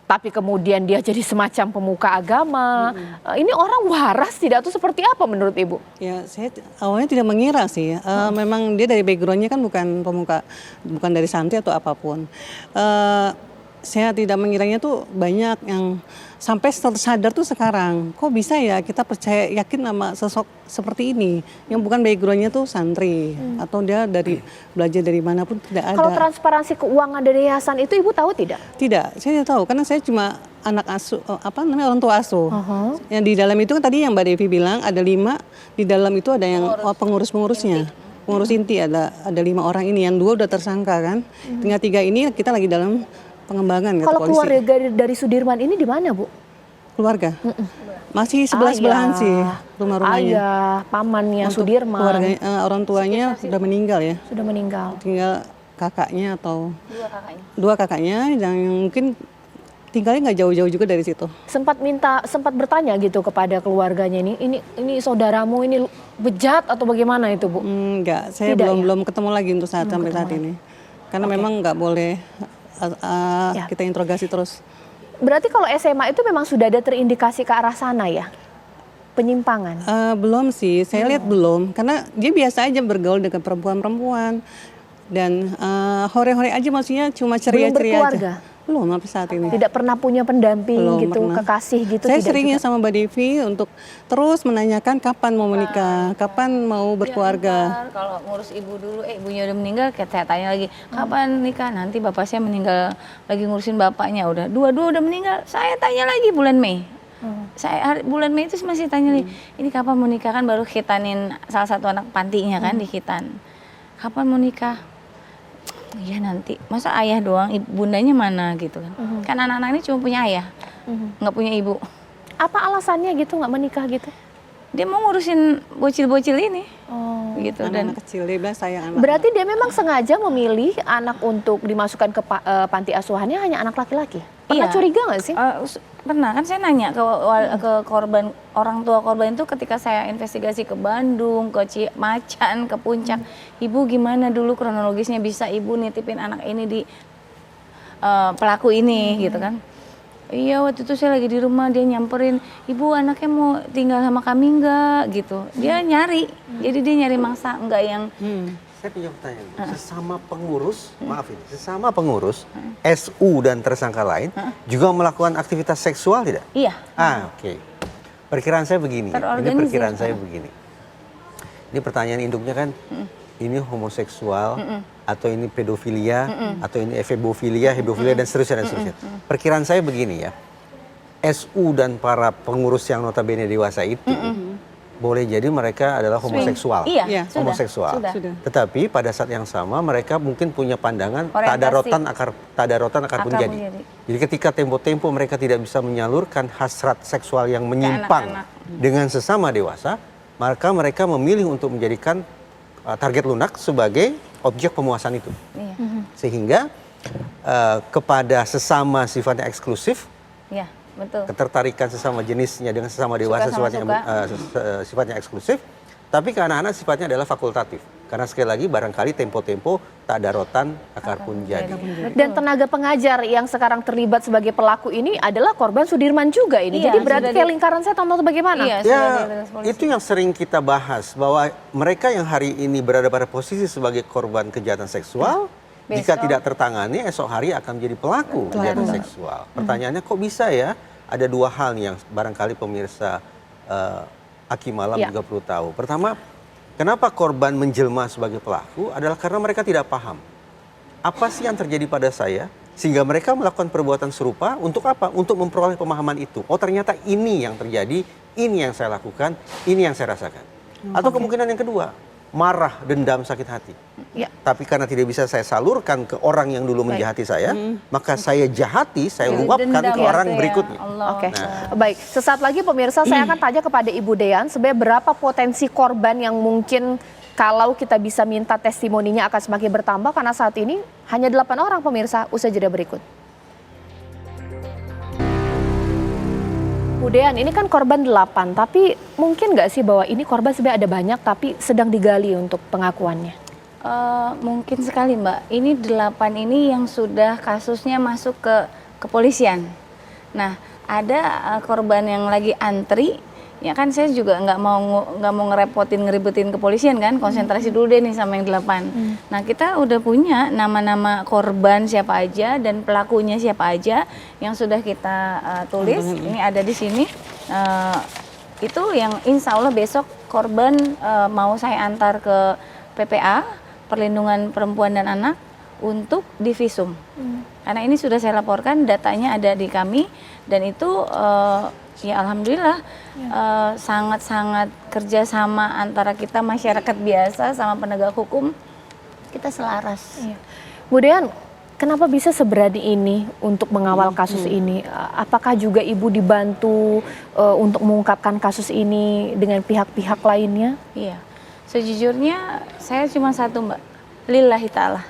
tapi kemudian dia jadi semacam pemuka agama. Ini orang waras tidak tuh seperti apa menurut Ibu? Ya, saya awalnya tidak mengira sih. Memang dia dari backgroundnya kan bukan pemuka, bukan dari santri atau apapun. Saya tidak mengiranya tuh banyak yang sampai sadar tuh sekarang. Kok bisa ya kita percaya yakin sama sosok seperti ini yang bukan backgroundnya tuh santri atau dia dari belajar dari manapun tidak ada. Kalau transparansi keuangan dari yayasan itu Ibu tahu tidak? Tidak, saya tidak tahu karena saya cuma anak asuh, orang tua asuh. Yang di dalam itu kan tadi yang Mbak Devi bilang ada 5, di dalam itu ada yang pengurus-pengurusnya. Pengurus inti ada 5 orang ini, yang 2 udah tersangka kan. Tinggal 3 ini kita lagi dalam pengembangan. Kalau keluarga dari Sudirman ini di mana Bu? Keluarga? Masih sebelah-sebelahan sih rumah-rumahnya. Ayah, pamannya Sudirman. Keluarga, orang tuanya sudah meninggal ya. Sudah meninggal. Tinggal kakaknya atau 2 kakaknya yang mungkin tinggalnya nggak jauh-jauh juga dari situ. Sempat bertanya gitu kepada keluarganya ini saudaramu ini bejat atau bagaimana itu Bu? Enggak, saya belum ketemu lagi untuk sampai saat ini. Karena memang nggak boleh kita interogasi terus. Berarti kalau SMA itu memang sudah ada terindikasi ke arah sana ya? Penyimpangan? Belum sih, saya lihat belum. Karena dia biasa aja bergaul dengan perempuan-perempuan. Dan hore-hore aja maksudnya cuma ceria-ceria aja. Belum sampai saat ini. Tidak pernah punya pendamping kekasih gitu? Saya seringnya sama Mbak Devi untuk terus menanyakan kapan mau menikah, kapan mau berkeluarga. Kalau ngurus ibu dulu, ibunya udah meninggal, saya tanya lagi, kapan nikah? Nanti bapak saya meninggal, lagi ngurusin bapaknya, udah dua-dua udah meninggal. Saya tanya lagi bulan Mei. Bulan Mei itu masih tanya lagi, ini kapan mau nikah? Kan baru khitanin salah satu anak pantinya kan, di khitan. Kapan mau nikah? Iya nanti, masa ayah doang, bundanya mana gitu kan. Kan anak-anak ini cuma punya ayah, nggak punya ibu. Apa alasannya gitu nggak menikah gitu? Dia mau ngurusin bocil-bocil ini. Gitu. Anak kecil, dia bilang sayang anak. Berarti dia memang sengaja memilih anak untuk dimasukkan ke panti asuhannya hanya anak laki-laki? Pernah curiga nggak sih? Pernah, kan saya nanya ke korban, orang tua korban itu ketika saya investigasi ke Bandung, ke Macan, ke Puncak. Ibu gimana dulu kronologisnya bisa ibu nitipin anak ini di pelaku ini gitu kan. Iya, waktu itu saya lagi di rumah, dia nyamperin, ibu anaknya mau tinggal sama kami enggak gitu. Dia nyari, jadi dia nyari mangsa, enggak yang... Saya punya pertanyaan, sesama pengurus, maaf ini, sesama pengurus, SU dan tersangka lain juga melakukan aktivitas seksual tidak? Iya. Oke. Perkiraan saya begini, ini perkiraan saya begini. Ini pertanyaan induknya kan, ini homoseksual, atau ini pedofilia, atau ini efebofilia, hebefilia, dan seterusnya, dan seterusnya. Perkiraan saya begini ya, SU dan para pengurus yang notabene dewasa itu, boleh jadi mereka adalah homoseksual. Iya, homoseksual. Sudah. Tetapi pada saat yang sama mereka mungkin punya pandangan tadarotan akar pun jadi. Jadi ketika tempo-tempo mereka tidak bisa menyalurkan hasrat seksual yang menyimpang dengan sesama dewasa, maka mereka memilih untuk menjadikan target lunak sebagai objek pemuasan itu. Iya. Sehingga kepada sesama sifatnya eksklusif, Iya, betul. ketertarikan sesama jenisnya dengan sesama dewasa Suka sama sifatnya eksklusif, tapi ke anak-anak sifatnya adalah fakultatif. Karena sekali lagi barangkali tempo-tempo tak ada rotan akar pun jadi. Dan tenaga pengajar yang sekarang terlibat sebagai pelaku ini adalah korban Sudirman juga ini. Iya, Jadi berarti sudah kayak lingkaran setan atau bagaimana? Iya, Ya, sudah dirilis polisi. itu yang sering kita bahas, bahwa mereka yang hari ini berada pada posisi sebagai korban kejahatan seksual, jika Besok. tidak tertangani, esok hari akan menjadi pelaku kejahatan seksual. Pertanyaannya kok bisa ya? Ada dua hal nih yang barangkali pemirsa Aki Malam juga perlu tahu. Pertama, kenapa korban menjelma sebagai pelaku adalah karena mereka tidak paham. Apa sih yang terjadi pada saya? Sehingga mereka melakukan perbuatan serupa untuk apa? Untuk memperoleh pemahaman itu. Oh ternyata ini yang terjadi, ini yang saya lakukan, ini yang saya rasakan. Atau kemungkinan yang kedua, marah, dendam, sakit hati. Ya. Tapi karena tidak bisa saya salurkan ke orang yang dulu menjahati saya, maka saya jahati, saya luapkan Dendam ke ya, orang itu ya. berikutnya. Allah. Oke, baik. Sesaat lagi pemirsa, saya akan tanya kepada Ibu Dean, sebenarnya berapa potensi korban yang mungkin kalau kita bisa minta testimoninya akan semakin bertambah, karena saat ini hanya 8 orang pemirsa. Usai jeda berikut. Bu Dean, ini kan korban 8, tapi mungkin nggak sih bahwa ini korban sebenarnya ada banyak tapi sedang digali untuk pengakuannya? Mungkin sekali Mbak, ini 8 ini yang sudah kasusnya masuk ke kepolisian. Nah, ada korban yang lagi antri, ya kan saya juga nggak mau ngeribetin kepolisian kan, konsentrasi dulu deh nih sama yang 8. Nah, kita udah punya nama-nama korban siapa aja dan pelakunya siapa aja yang sudah kita tulis. Ini ada di sini. Itu yang insya Allah besok korban mau saya antar ke PPA, Perlindungan Perempuan dan Anak, untuk divisum. Karena ini sudah saya laporkan, datanya ada di kami, dan itu ya alhamdulillah sangat-sangat kerjasama antara kita masyarakat biasa sama penegak hukum, kita selaras. Bu Dean, kenapa bisa seberani ini untuk mengawal kasus ini? Apakah juga Ibu dibantu untuk mengungkapkan kasus ini dengan pihak-pihak lainnya? Iya, sejujurnya saya cuma satu Mbak, lillahi ta'ala.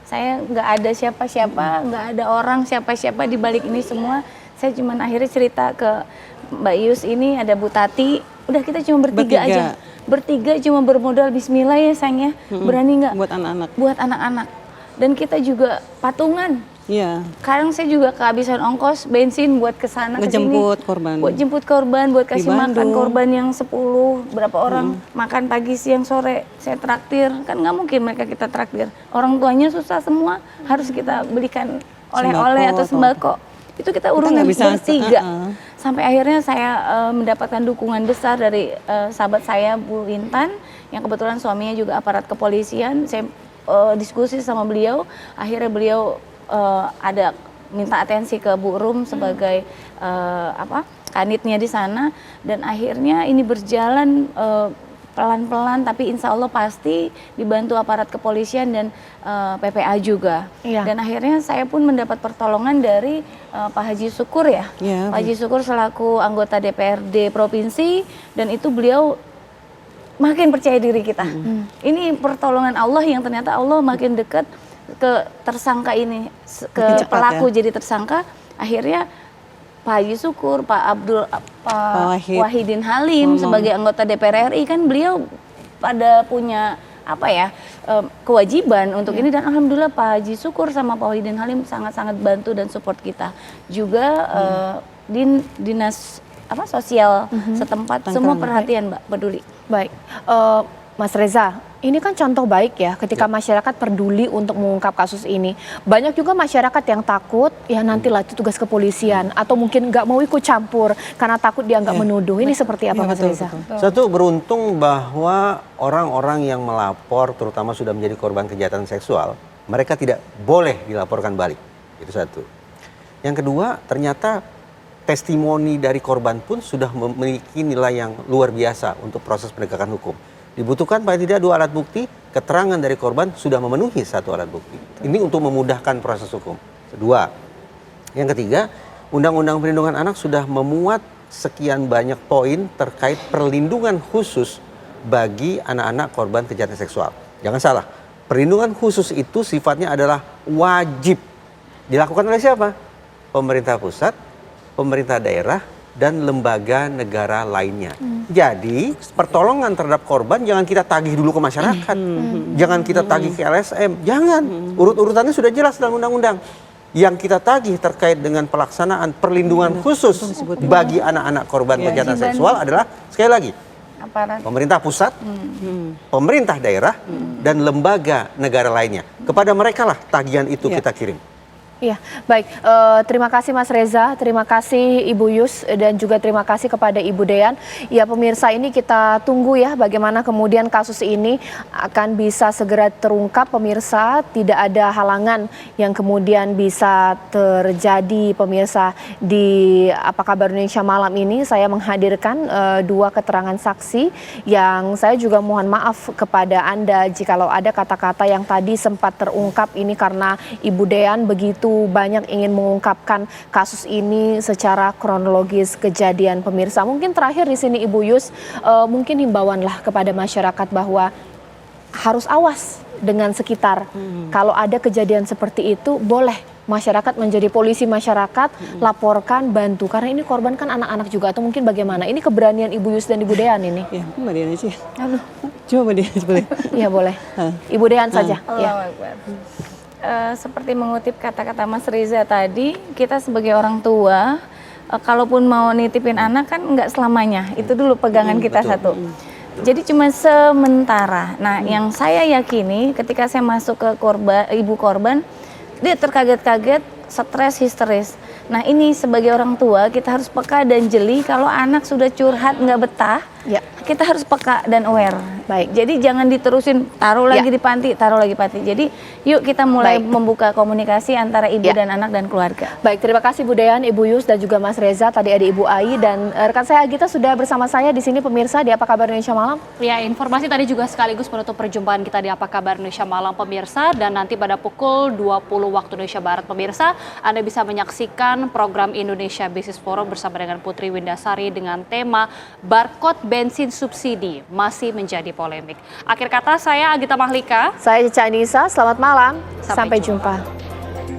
Saya nggak ada siapa-siapa, nggak ada orang siapa-siapa di balik ini semua. Saya cuma akhirnya cerita ke Mbak Yus ini, ada Bu Tati, udah kita cuma bertiga aja. Bertiga cuma bermodal bismillah ya sayang ya, berani nggak? Buat anak-anak. Buat anak-anak. Dan kita juga patungan. Iya. Kadang saya juga kehabisan ongkos bensin buat kesana kesini. Ngejemput korban. Buat jemput korban, buat kasih Di makan Bandung. korban yang 10, berapa orang makan pagi, siang, sore. Saya traktir, kan nggak mungkin mereka kita traktir. Orang tuanya susah semua, harus kita belikan oleh-oleh atau sembako. Itu kita urunan nggak bisa, bertiga. Sampai akhirnya saya mendapatkan dukungan besar dari sahabat saya Bu Intan, yang kebetulan suaminya juga aparat kepolisian. Saya diskusi sama beliau, akhirnya beliau ada minta atensi ke Bu Rum sebagai kanitnya di sana, dan akhirnya ini berjalan pelan-pelan, tapi insya Allah pasti dibantu aparat kepolisian dan PPA juga. Iya. Dan akhirnya saya pun mendapat pertolongan dari Pak Haji Syukur ya. Iya. Pak Haji Syukur selaku anggota DPRD Provinsi, dan itu beliau makin percaya diri kita. Ini pertolongan Allah yang ternyata Allah makin dekat ke tersangka ini, ke Makin cepat, pelaku ya. jadi tersangka. Akhirnya Pak Haji Syukur, Pak Wahidin Halim sebagai anggota DPR RI, kan beliau pada punya kewajiban untuk ini, dan alhamdulillah Pak Haji Syukur sama Pak Wahidin Halim sangat-sangat bantu dan support kita. Juga dinas sosial setempat semua perhatian Mbak, peduli. Baik, Mas Reza, ini kan contoh baik ya ketika masyarakat peduli untuk mengungkap kasus ini. Banyak juga masyarakat yang takut, ya nantilah itu tugas kepolisian, atau mungkin nggak mau ikut campur karena takut dianggap menuduh. Ini seperti apa Mas Reza? Satu, beruntung bahwa orang-orang yang melapor, terutama sudah menjadi korban kejahatan seksual, mereka tidak boleh dilaporkan balik. Itu satu. Yang kedua, ternyata testimoni dari korban pun sudah memiliki nilai yang luar biasa untuk proses penegakan hukum. Dibutuhkan paling tidak 2 alat bukti, keterangan dari korban sudah memenuhi 1 alat bukti. Ini untuk memudahkan proses hukum. Kedua. Yang ketiga, Undang-Undang Perlindungan Anak sudah memuat sekian banyak poin terkait perlindungan khusus bagi anak-anak korban kejahatan seksual. Jangan salah, perlindungan khusus itu sifatnya adalah wajib dilakukan oleh siapa? Pemerintah pusat, pemerintah daerah, dan lembaga negara lainnya. Jadi pertolongan terhadap korban jangan kita tagih dulu ke masyarakat, jangan kita tagih ke LSM, jangan. Urut-urutannya sudah jelas dalam undang-undang. Yang kita tagih terkait dengan pelaksanaan perlindungan khusus bagi anak-anak korban kejahatan seksual adalah sekali lagi Aparat. pemerintah pusat, pemerintah daerah, dan lembaga negara lainnya. Kepada mereka lah tagihan itu kita kirim. Iya, baik. Terima kasih Mas Reza, terima kasih Ibu Yus, dan juga terima kasih kepada Ibu Dean. Ya pemirsa, ini kita tunggu ya bagaimana kemudian kasus ini akan bisa segera terungkap pemirsa. Tidak ada halangan yang kemudian bisa terjadi pemirsa. Di Apa Kabar Indonesia malam ini saya menghadirkan dua keterangan saksi yang saya juga mohon maaf kepada Anda jikalau ada kata-kata yang tadi sempat terungkap ini karena Ibu Dean begitu banyak ingin mengungkapkan kasus ini secara kronologis kejadian pemirsa. Mungkin terakhir di sini Ibu Yus, mungkin himbauanlah kepada masyarakat bahwa harus awas dengan sekitar. Kalau ada kejadian seperti itu, boleh masyarakat menjadi polisi masyarakat, laporkan, bantu. Karena ini korban kan anak-anak juga, atau mungkin bagaimana? Ini keberanian Ibu Yus dan Ibu Dean ini. Ya, Mbak Dean aja. Aduh. Coba Mbak Dean, boleh. Iya boleh. Ibu Dean saja. Ya. Seperti mengutip kata-kata Mas Reza tadi, kita sebagai orang tua, kalaupun mau nitipin anak kan nggak selamanya. Itu dulu pegangan kita satu. Jadi cuma sementara. Nah, yang saya yakini ketika saya masuk ke ibu korban, dia terkaget-kaget, stres, histeris. Nah, ini sebagai orang tua kita harus peka dan jeli. Kalau anak sudah curhat nggak betah, kita harus peka dan aware. Baik. Jadi jangan diterusin taruh lagi di panti, taruh lagi panti. Jadi yuk kita mulai membuka komunikasi antara ibu dan anak dan keluarga. Baik, terima kasih Bu Dean, Ibu Yus, dan juga Mas Reza. Tadi ada Ibu Ai dan rekan saya Agita sudah bersama saya di sini pemirsa di Apa Kabar Indonesia Malam. Ya, informasi tadi juga sekaligus menutup perjumpaan kita di Apa Kabar Indonesia Malam pemirsa, dan nanti pada pukul 20 waktu Indonesia Barat pemirsa, Anda bisa menyaksikan program Indonesia Business Forum bersama dengan Putri Windasari dengan tema barcode bensin subsidi masih menjadi polemik. Akhir kata saya Agita Mahlika. Saya Cica Anissa, selamat malam. Sampai jumpa.